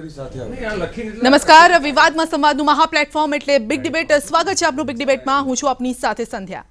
નમસ્કાર, વિવાદમાં સંવાદનું મહા પ્લેટફોર્મ એટલે બિગ ડિબેટ. સ્વાગત છે આપનું બિગ ડિબેટમાં. હું છું આપની સાથે સંધ્યા.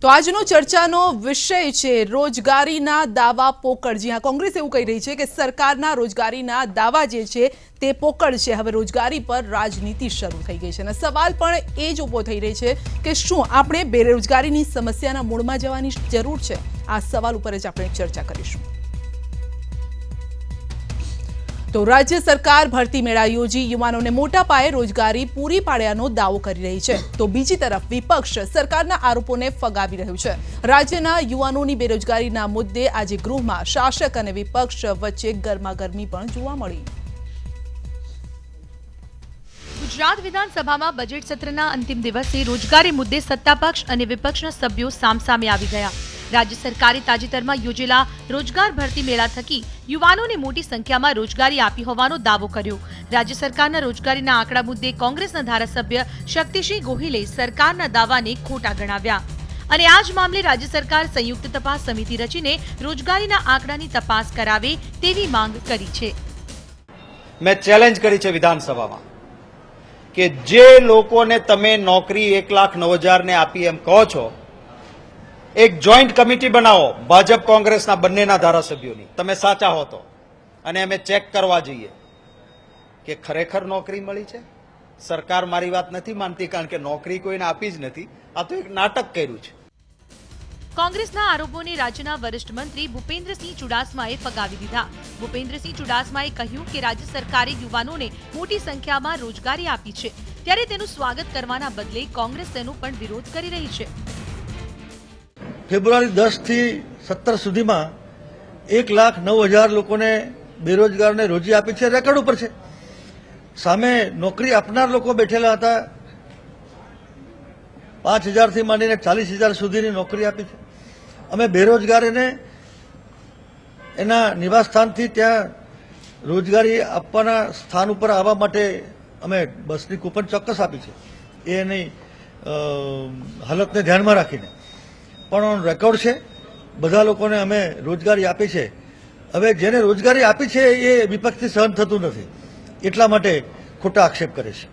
તો આજનો ચર્ચાનો વિષય છે રોજગારીના દાવા પોકળ. જી હા, કોંગ્રેસ એવું કહી રહી છે કે સરકારના રોજગારીના દાવા જે છે તે પોકળ છે. હવે રોજગારી પર રાજનીતિ શરૂ થઈ ગઈ છે અને સવાલ પણ એ જ ઊભો થઈ રહી છે કે શું આપણે બેરોજગારીની સમસ્યાના મૂળમાં જવાની જરૂર છે? આ સવાલ ઉપર જ આપણે ચર્ચા કરીશું. તો રાજ્ય સરકાર ભરતી મેળા યોજી યુવાનોને મોટા પાયે રોજગારી પૂરી પાડ્યાનો દાવો કરી રહી છે, તો બીજી તરફ વિપક્ષ સરકારના આરોપોને ફગાવી રહ્યું છે. રાજ્યના યુવાનોની બેરોજગારીના મુદ્દે આજે ગૃહમાં શાસક અને વિપક્ષ વચ્ચે ગરમાગરમી પણ જોવા મળી. ગુજરાત વિધાનસભામાં બજેટ સત્રના અંતિમ દિવસે રોજગારી મુદ્દે સત્તાપક્ષ અને વિપક્ષના સભ્યો સામસામે આવી ગયા. રાજ્ય સરકારે તાજેતરમાં યોજેલા રોજગાર ભરતી મેળા થકી યુવાનોને મોટી સંખ્યામાં રોજગારી આપી હોવાનો દાવો કર્યો. રાજ્ય સરકારના રોજગારીના આંકડા મુદ્દે કોંગ્રેસના ધારાસભ્ય શક્તિસિંહ ગોહિલે સરકારના દાવાને ખોટા ગણાવ્યા અને આ જ મામલે રાજ્ય સરકાર સંયુક્ત તપાસ સમિતિ રચીને રોજગારીના આંકડાની તપાસ કરાવે તેવી માંગ કરી છે. મેં ચેલેન્જ કરી છે વિધાનસભામાં કે જે લોકોને તમે નોકરી 1,09,000 ને આપી એમ કહો છો, એક જોઈન્ટ કમિટી બનાવો ભાજપ કોંગ્રેસના બંનેના ધારાસભ્યોની, તમે સાચા હો તો, અને અમે ચેક કરવા જઈએ કે ખરેખર નોકરી મળી છે. સરકાર મારી વાત નથી માનતી કારણ કે નોકરી કોઈને આપી જ નથી. આ તો એક નાટક કર્યું છે. કોંગ્રેસના આરોપોને રાજ્યના વરિષ્ઠ મંત્રી ભૂપેન્દ્રસિંહ ચુડાસમાએ ફગાવી દીધા. ભૂપેન્દ્રસિંહ ચુડાસમાએ કહ્યું કે રાજ્ય સરકારે યુવાનોને મોટી સંખ્યામાં રોજગારી આપી છે, ત્યારે તેનું સ્વાગત કરવાના બદલે કોંગ્રેસ તેનો પણ વિરોધ કરી રહી છે. ફેબ્રુઆરી 10 થી 17 સુધીમાં 1,09,000 લોકોને બેરોજગારને રોજી આપી છે, રેકોર્ડ ઉપર છે. સામે નોકરી આપનાર લોકો બેઠેલા હતા. 5,000 થી માંડીને 40,000 સુધીની નોકરી આપી છે. અમે બેરોજગારીને એના નિવાસસ્થાનથી ત્યાં રોજગારી આપવાના સ્થાન ઉપર આવવા માટે અમે બસની કૂપન ચોક્કસ આપી છે, એની હાલતને ધ્યાનમાં રાખીને. પણ રેકોર્ડ છે, બધા લોકોને અમે રોજગારી આપી છે. હવે જેને રોજગારી આપી છે એ વિપક્ષથી સહન થતું નથી, એટલા માટે ખોટા આક્ષેપ કરે છે.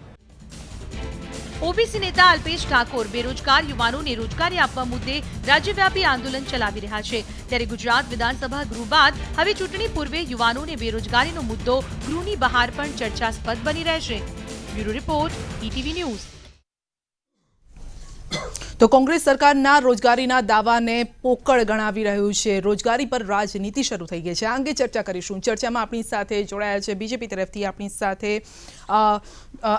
ઓબીસી નેતા અલ્પેશ ઠાકોર બેરોજગાર યુવાનોને રોજગારી આપવા મુદ્દે રાજ્યવ્યાપી આંદોલન ચલાવી રહ્યા છે. ત્યારે ગુજરાત વિધાનસભા ગૃહ બાદ હવે ચૂંટણી પૂર્વે યુવાનોને બેરોજગારીનો મુદ્દો ગૃહની બહાર પણ ચર્ચાસ્પદ બની રહેશે. Bureau report, ETV news. તો કોંગ્રેસ સરકારના રોજગારીના દાવાને પોકળ ગણાવી રહ્યું છે. રોજગારી પર રાજનીતિ શરૂ થઈ ગઈ છે. આ અંગે ચર્ચા કરીશું. ચર્ચામાં આપણી સાથે જોડાયા છે બીજેપી તરફથી આપણી સાથે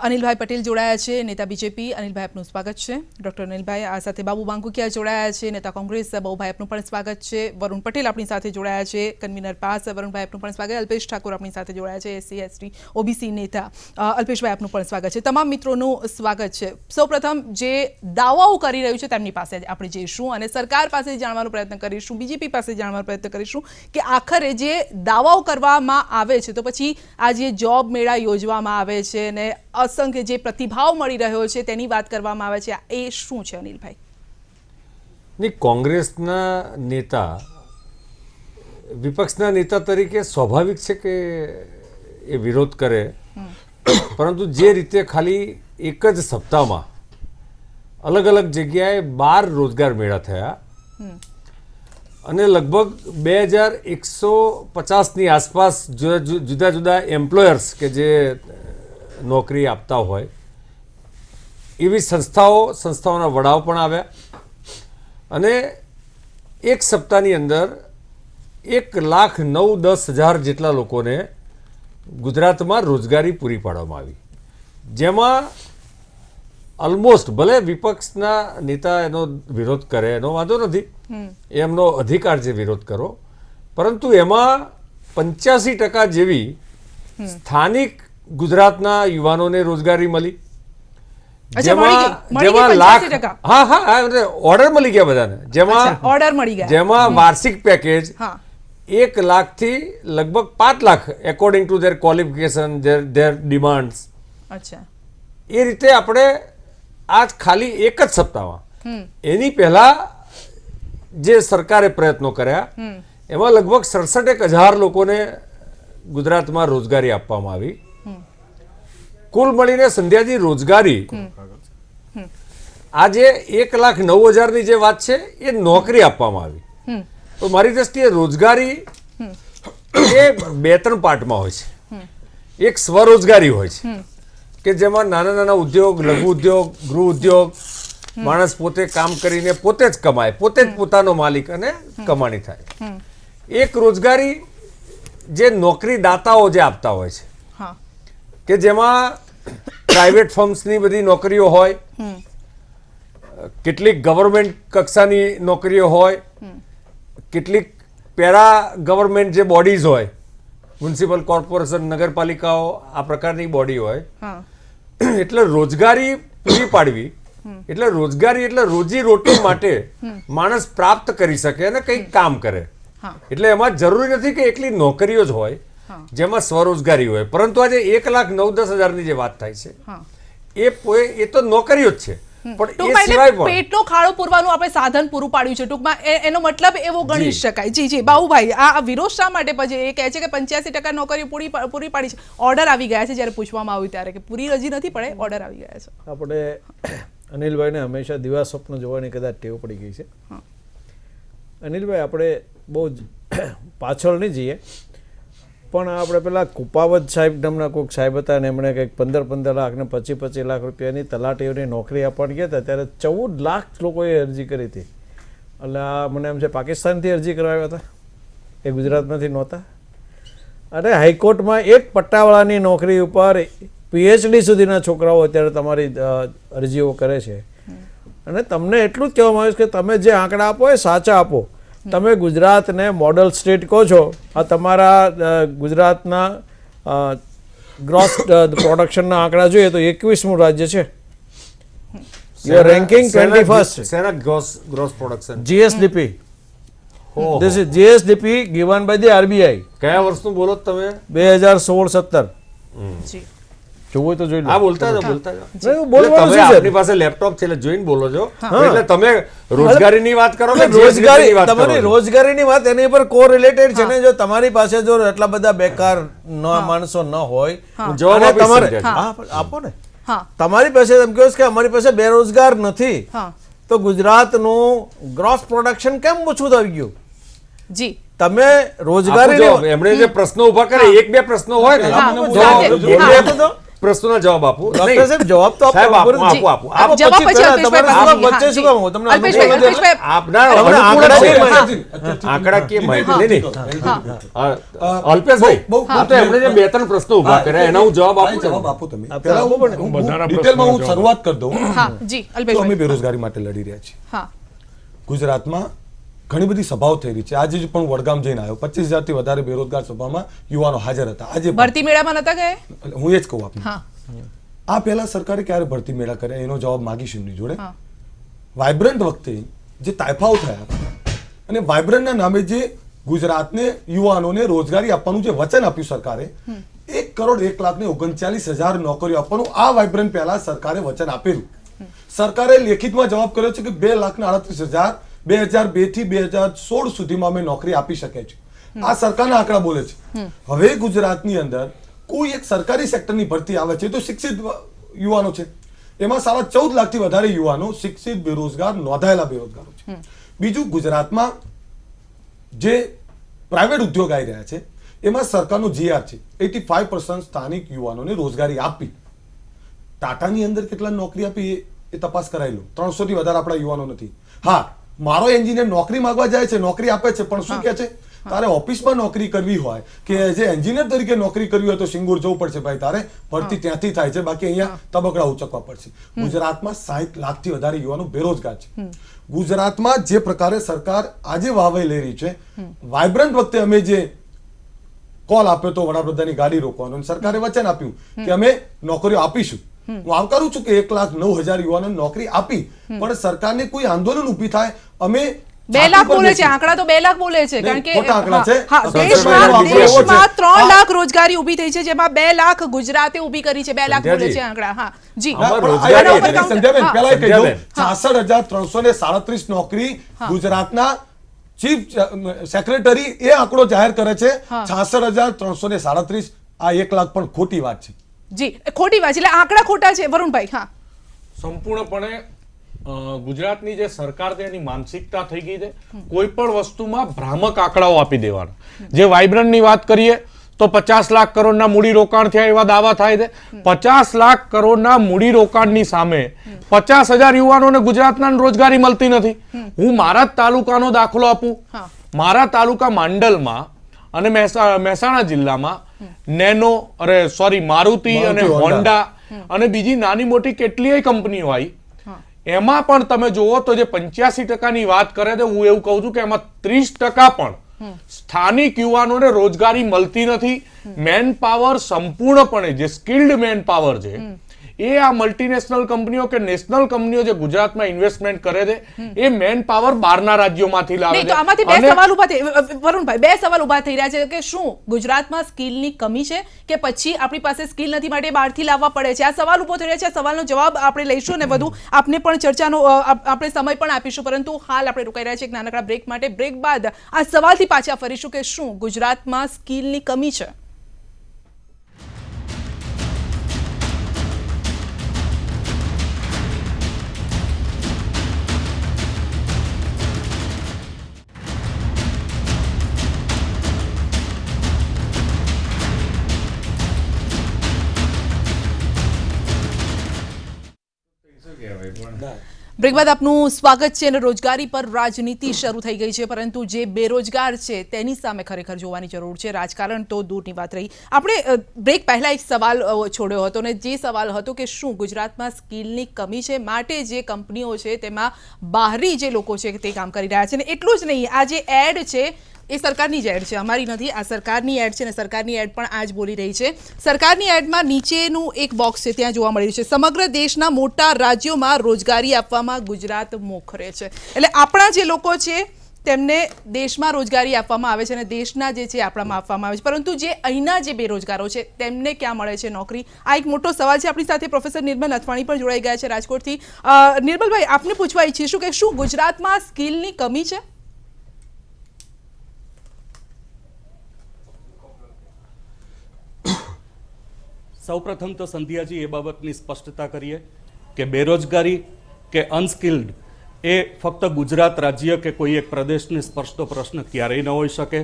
અનિલભાઈ પટેલ જોડાયા છે, નેતા બીજેપી. અનિલભાઈ, આપનું સ્વાગત છે. ડોક્ટર અનિલભાઈ, આ સાથે બાબુ બાંકુકિયા જોડાયા છે, નેતા કોંગ્રેસ. બાબુભાઈ, આપનું પણ સ્વાગત છે. વરુણ પટેલ આપણી સાથે જોડાયા છે, કન્વીનર પાસ. વરુણભાઈ, આપનું પણ સ્વાગત. અલ્પેશ ઠાકોર આપણી સાથે જોડાયા છે, SC/ST OBC નેતા. અલ્પેશભાઈ, આપનું પણ સ્વાગત છે. તમામ મિત્રોનું સ્વાગત છે. સૌપ્રથમ જે દાવાઓ કરી રહ્યું છે તેમની પાસે આપણે જઈશું અને સરકાર પાસે જાણવાનો પ્રયત્ન કરીશું, બીજેપી પાસે જાણવાનો પ્રયત્ન કરીશું કે આખરે જે દાવાઓ કરવામાં આવે છે તો પછી આ જે જોબ મેળા યોજવામાં આવે છે અને અસંખ્ય જે પ્રતિભાવ મળી રહ્યો છે તેની વાત કરવામાં આવે છે, એ શું છે અનિલભાઈ? નહીં, કોંગ્રેસના નેતા વિપક્ષના નેતા તરીકે સ્વાભાવિક છે કે એ વિરોધ કરે, પરંતુ જે રીતે ખાલી એક જ સપ્તાહમાં અલગ અલગ જગ્યાએ 12 રોજગાર મેળા થયા અને લગભગ 2,150ની આસપાસ જુદા જુદા એમ્પ્લોયર્સ કે જે નોકરી આપતા હોય એવી સંસ્થાઓના વડાઓ પણ આવ્યા અને એક સપ્તાહની અંદર 1,09,10,000 જેટલા લોકોને ગુજરાતમાં રોજગારી પૂરી પાડવામાં આવી, જેમાં ઓલમોસ્ટ, ભલે વિપક્ષના નેતા એનો વિરોધ કરે એનો વાંધો નથી, એમનો અધિકાર છે વિરોધ કરો, પરંતુ એમાં 85% જેવી સ્થાનિક ગુજરાતના યુવાનોને રોજગારી મળી, જેમાં લાખ ઓર્ડર મળી ગયા બધાને, જેમાં વાર્ષિક પેકેજ 1 લાખથી લગભગ 5 lakh according to their qualification, their demands. એ રીતે આપણે આજ ખાલી એક જ સપ્તાહમાં એની પહેલા જે સરકારે પ્રયત્નો કર્યા એમાં લગભગ 67,000 લોકોને ગુજરાતમાં રોજગારી આપવામાં આવી. કુલ મળીને સંધ્યાજી રોજગારી આજે 1,09,000 જે વાત છે એ નોકરી આપવામાં આવી. તો મારી દ્રષ્ટિએ રોજગારી એ 2-3 પાર્ટમાં હોય છે. એક સ્વરોજગારી હોય છે કે જેમાં નાના નાના ઉદ્યોગ, લઘુ ઉદ્યોગ, ગૃહ ઉદ્યોગ, માણસ પોતે કામ કરીને પોતે જ કમાય, પોતે જ પોતાનો માલિક અને કમાણી થાય. એક રોજગારી જે નોકરીદાતાઓ જે આપતા હોય છે હા કે જેમાં પ્રાઇવેટ ફર્મ્સની બધી નોકરીઓ હોય, કેટલીક ગવર્મેન્ટ કક્ષાની નોકરીઓ હોય, કેટલીક પેરા ગવર્મેન્ટ જે બોડીઝ હોય, મ્યુનિસિપલ કોર્પોરેશન, નગરપાલિકાઓ, આ પ્રકારની બોડી હોય. હા એટલે રોજગારી પૂરી પાડવી એટલે રોજગારી એટલે રોજી રોટી માટે માણસ પ્રાપ્ત કરી શકે અને કંઈક કામ કરે. હા એટલે એમાં જરૂરી નથી કે એકલી નોકરીઓ જ હોય જેમાં સ્વરોજગારી હોય, પરંતુ આજે 1,09,10,000 જે વાત થાય છે હા એ તો નોકરીઓ જ છે. પણ એ ટૂંકમાં સિવાય એટલે પણ પેટનો ખાડો પૂરવાનું આપણે સાધન પૂરું પાડ્યું છે ટૂંકમાં એનો મતલબ એવો ગણી શકાય. જી જી બાહુભાઈ, આ વિરોધ શા માટે પછી એ કહે છે કે 85% નોકરીઓ પૂરી પાડી છે, ઓર્ડર આવી ગયા છે, જ્યારે પૂછવામાં આવ્યું ત્યારે કે પૂરી હજી નથી પડે, ઓર્ડર આવી ગયા છે. આપણે અનિલભાઈને હંમેશા દિવા સ્વપ્ન જોવાની કદાચ ટેવ પડી ગઈ છે. અનિલભાઈ, આપણે બહુ જ પાછળ નહીં જઈએ, પણ આપણે પેલા કુપાવત સાહેબ નામના કોઈક સાહેબ હતા ને એમણે કંઈક 15 લાખ ને 25 લાખ રૂપિયાની તલાટીઓની નોકરી આપવાની ગયા હતા ત્યારે 14 લાખ લોકોએ અરજી કરી હતી. એટલે આ મને એમ છે પાકિસ્તાનથી અરજી કરાવ્યા હતા, એ ગુજરાતમાંથી નહોતા. અને હાઈકોર્ટમાં એક પટ્ટાવાળાની નોકરી ઉપર PhD સુધીના છોકરાઓ અત્યારે તમારી અરજીઓ કરે છે. અને તમને એટલું જ કહેવામાં આવ્યું છે કે તમે જે આંકડા આપો એ સાચા આપો. તમે ગુજરાતને મોડલ સ્ટેટ કહો છો, આ તમારા ગુજરાતના ગ્રોસ પ્રોડક્શનના આંકડા જોઈએ તો 21મું રાજ્ય છે. Ranking 21st. શેના gross production? GSDP. This is GSDP given by the RBI. કયા વર્ષનું બોલો તમે? 2016-17. જી જોવું તો જોઈ લો. હા, બોલતા જાઓ. નહીં, હું બોલવાનું તમે શું છે? આપની પાસે લેપટોપ છે એટલે જોઈને બોલો છો. એટલે તમે રોજગારીની વાત કરો કે રોજગારી, GSDP ની વાત કરો તમારી છો? રોજગારીની વાત એની પર કોરિલેટેડ છે ને. જો તમારી પાસે જો એટલા બધા બેકાર માણસો ન હોય, જવાબ અને આપીશ તમારે સંધ્યાજી. હા, આપો ને. હા તમારી પાસે એમ કહો છો કે અમારી પાસે બેરોજગાર નથી, હા તો ગુજરાતનું ગ્રોસ પ્રોડક્શન કેમ ઓછું થઈ ગયું? જી તમે આપો રોજગારી જવાબ. એમણે જે પ્રશ્નો ઉભા કરે, 1-2 પ્રશ્નો હોય ને, હા, તો પ્રશ્નોના જવાબ આપો. ડોક્ટર નહીં, સાહેબ જવાબ તો સાહેબ, આપો. આપો, આપો. આપો. જવાબ પછી પછી તમારે અલ્પેશભાઈ જવાબ વચ્ચે શું કામ? હું તમને અલ્પેશભાઈ, અનુકૂળ અલ્પેશભાઈ. આપના તમને અનુકૂળ જ છે. આંકડાકીય આંકડાકીય માહિતી નહીં. અલ્પેશભાઈ, હું તો એમણે જે 2-3 પ્રશ્નો ઉભા કર્યા એના હું જવાબ આપું જવાબ છું. આપો તમે. આપો, પહેલા આપો હું- પણ. હું બધાના ડિટેલમાં હું પ્રશ્નોનો શરૂઆત કરી દઉં. હા જી તો અમે અલ્પેશભાઈ. બેરોજગારી માટે લડી રહ્યા છીએ. હા ગુજરાતમાં ઘણી બધી સભાઓ થઈ રહી છે. આજે જ પણ વડગામ જઈને આવ્યો, 25,000 થી વધારે બેરોજગાર સભામાં યુવાનો હાજર હતા. આજે પણ. ભરતી મેળામાં નતા ગયા? હું એ જ કહું આપને. હા આ પહેલા સરકારે ક્યારે ભરતી મેળા કર્યા એનો જવાબ માગીશ એમની જોડે. હા વાઇબ્રન્ટ વખતે જે તાઇફાઓ થયા અને વાઇબ્રન્ટના નામે જે ગુજરાતને યુવાનોને રોજગારી આપવાનું જે વચન આપ્યું સરકારે, 1,01,39,000 નોકરીઓ આપવાનું આ વાઇબ્રન્ટ પહેલા સરકારે વચન આપેલું. સરકારે લેખિતમાં જવાબ કર્યો છે કે 2,38,000 2002 થી 2016 સુધીમાં અમે નોકરી આપી શકે છે. આ સરકારના આંકડા બોલે છે. હવે ગુજરાતની અંદર કોઈ એક સરકારી સેક્ટરની ભરતી આવે છે તો શિક્ષિત યુવાનો છે, એમાં સાડા 14 લાખથી વધારે યુવાનો શિક્ષિત બેરોજગાર નોંધાયેલા બેરોજગારો છે. બીજું, ગુજરાતમાં જે પ્રાઇવેટ ઉદ્યોગ આવી રહ્યા છે એમાં સરકારનો GR છે, 85% સ્થાનિક યુવાનોને રોજગારી આપી. ટાટાની અંદર કેટલા નોકરી આપી એ તપાસ કરાવી લો. 300 થી વધારે આપણા યુવાનો નથી. હા, મારો એન્જિનિયર નોકરી માંગવા જાય છે, નોકરી આપે છે, પણ શું કહે છે, તારે ઓફિસમાં નોકરી કરવી હોય કે જે એન્જિનિયર તરીકે નોકરી કરવી હોય તો સિંગુર જવું પડશે ભાઈ, તારે ભરતી ત્યાંથી થાય છે, બાકી અહીંયા તબકડા ઉચકવા પડશે. ગુજરાતમાં 60 લાખથી વધારે યુવાનો બેરોજગાર છે. ગુજરાતમાં જે પ્રકારે સરકાર આજે વાવઈ લઈ રહી છે, વાઇબ્રન્ટ વખતે અમે જે કોલ આપ્યો તો વડાપ્રધાનની ગાડી રોકવાનો, અને સરકારે વચન આપ્યું કે અમે નોકરીઓ આપીશું. હું આવકારું છું કે 1,09,000 યુવાનોને નોકરી આપી, પણ સરકારને કોઈ આંદોલન ઊભી થાય, અમે 2 લાખ પર બોલે છે બેસી. આંકડા તો 2 લાખ બોલે છે નહીં, કારણ કે ખોટા આંકડા છે. હા, સંસદનો આંકડો એવો છે. દેશમાં 3 આ- લાખ રોજગારી ઊભી થઈ છે જેમાં 2 લાખ ગુજરાતે ઊભી કરી છે 2 લાખ બોલે છે આંકડા હા જી આમાં પણ રોજગારી આના એટલે ઉપર સંધ્યાબેન, હા. પહેલા એ કહી દઉં, સંધ્યાબેન. 66,337 નોકરી ગુજરાતના ચીફ સેક્રેટરી એ આંકડો જાહેર કરે છે. 66,337 આ 1 લાખ પણ ખોટી વાત છે. જી ખોટી વાત છે એટલે આંકડા ખોટા છે વરુણભાઈ હા સંપૂર્ણપણે ગુજરાતની જે સરકાર છે એની માનસિકતા થઈ ગઈ છે કોઈ પણ વસ્તુમાં ભ્રામક આંકડાઓ આપી દેવાના જે વાઇબ્રન્ટની વાત કરીએ તો 50 લાખ કરોડના મૂડી રોકાણ થયા એવા દાવા થાય છે 50 લાખ કરોડના મૂડી રોકાણની સામે 50,000 યુવાનોને ગુજરાતના રોજગારી મળતી નથી હું મારા જ તાલુકાનો દાખલો આપું મારા તાલુકા માંડલમાં અને મહેસાણા જિલ્લામાં મારુતિ અને હોન્ડા અને બીજી નાની મોટી કેટલીય કંપનીઓ આવી એમાં પણ તમે જુઓ તો જે 85% વાત કરે છે હું એવું કહું છું કે એમાં 30% પણ સ્થાનિક યુવાનોને રોજગારી મળતી નથી મેન પાવર સંપૂર્ણપણે જે સ્કિલ્ડ મેન પાવર છે એ આ મલ્ટીનેશનલ કંપનીઓ કે નેશનલ કંપનીઓ જે ગુજરાતમાં ઇન્વેસ્ટમેન્ટ કરે છે એ મેન પાવર બહારના રાજ્યોમાંથી લાવે નહીં તો છે આમાંથી બે અને સવાલ ઊભા થઈ વરુણભાઈ બે સવાલ ઊભા થઈ રહ્યા છે કે શું ગુજરાતમાં સ્કિલની કમી છે કે પછી આપણી પાસે સ્કિલ નથી માટે બહારથી લાવવા પડે છે આ સવાલ ઊભો થઈ રહ્યો છે આ સવાલનો જવાબ આપણે લઈશું ને વધુ આપને પણ ચર્ચાનો આપણે સમય પણ આપીશું પરંતુ હાલ આપણે રોકાઈ રહ્યા છીએ એક નાનકડા બ્રેક માટે બ્રેક બાદ આ સવાલથી પાછા ફરીશું કે શું ગુજરાતમાં સ્કિલની કમી છે બ્રેક બાદ આપનું સ્વાગત છે અને રોજગારી પર રાજનીતિ શરૂ થઈ ગઈ છે પરંતુ જે બેરોજગાર છે તેની સામે ખરેખર જોવાની જરૂર છે રાજકારણ તો દૂરની વાત રહી આપણે બ્રેક પહેલા એક સવાલ છોડ્યો હતો અને જે સવાલ હતો કે શું ગુજરાતમાં સ્કિલની કમી છે માટે જે કંપનીઓ છે તેમાં બહારી જે લોકો છે તે કામ કરી રહ્યા છે અને એટલું જ નહીં આ જે એડ છે એ સરકારની જ એડ છે અમારી નથી આ સરકારની એડ છે અને સરકારની એડ પણ આ જ બોલી રહી છે સરકારની એડમાં નીચેનું એક બોક્સ છે ત્યાં જોવા મળી રહ્યું છે સમગ્ર દેશના મોટા રાજ્યોમાં રોજગારી આપવામાં ગુજરાત મોખરે છે એટલે આપણા જે લોકો છે તેમને દેશમાં રોજગારી આપવામાં આવે છે અને દેશના જે છે આપણામાં આપવામાં આવે છે પરંતુ જે અહીંના જે બેરોજગારો છે તેમને ક્યાં મળે છે નોકરી આ એક મોટો સવાલ છે આપણી સાથે પ્રોફેસર નિર્મલ નથવાણી પણ જોડાઈ ગયા છે રાજકોટથી નિર્મલભાઈ આપને પૂછવા ઈચ્છીશું કે શું ગુજરાતમાં સ્કિલની કમી છે સૌપ્રથમ તો સંધ્યાજી એ બાબતની સ્પષ્ટતા કરીએ કે બેરોજગારી કે અનસ્કિલ્ડ એ ફક્ત ગુજરાત રાજ્ય કે કોઈ એક પ્રદેશને સ્પર્શતો પ્રશ્ન ક્યારેય ન હોઈ શકે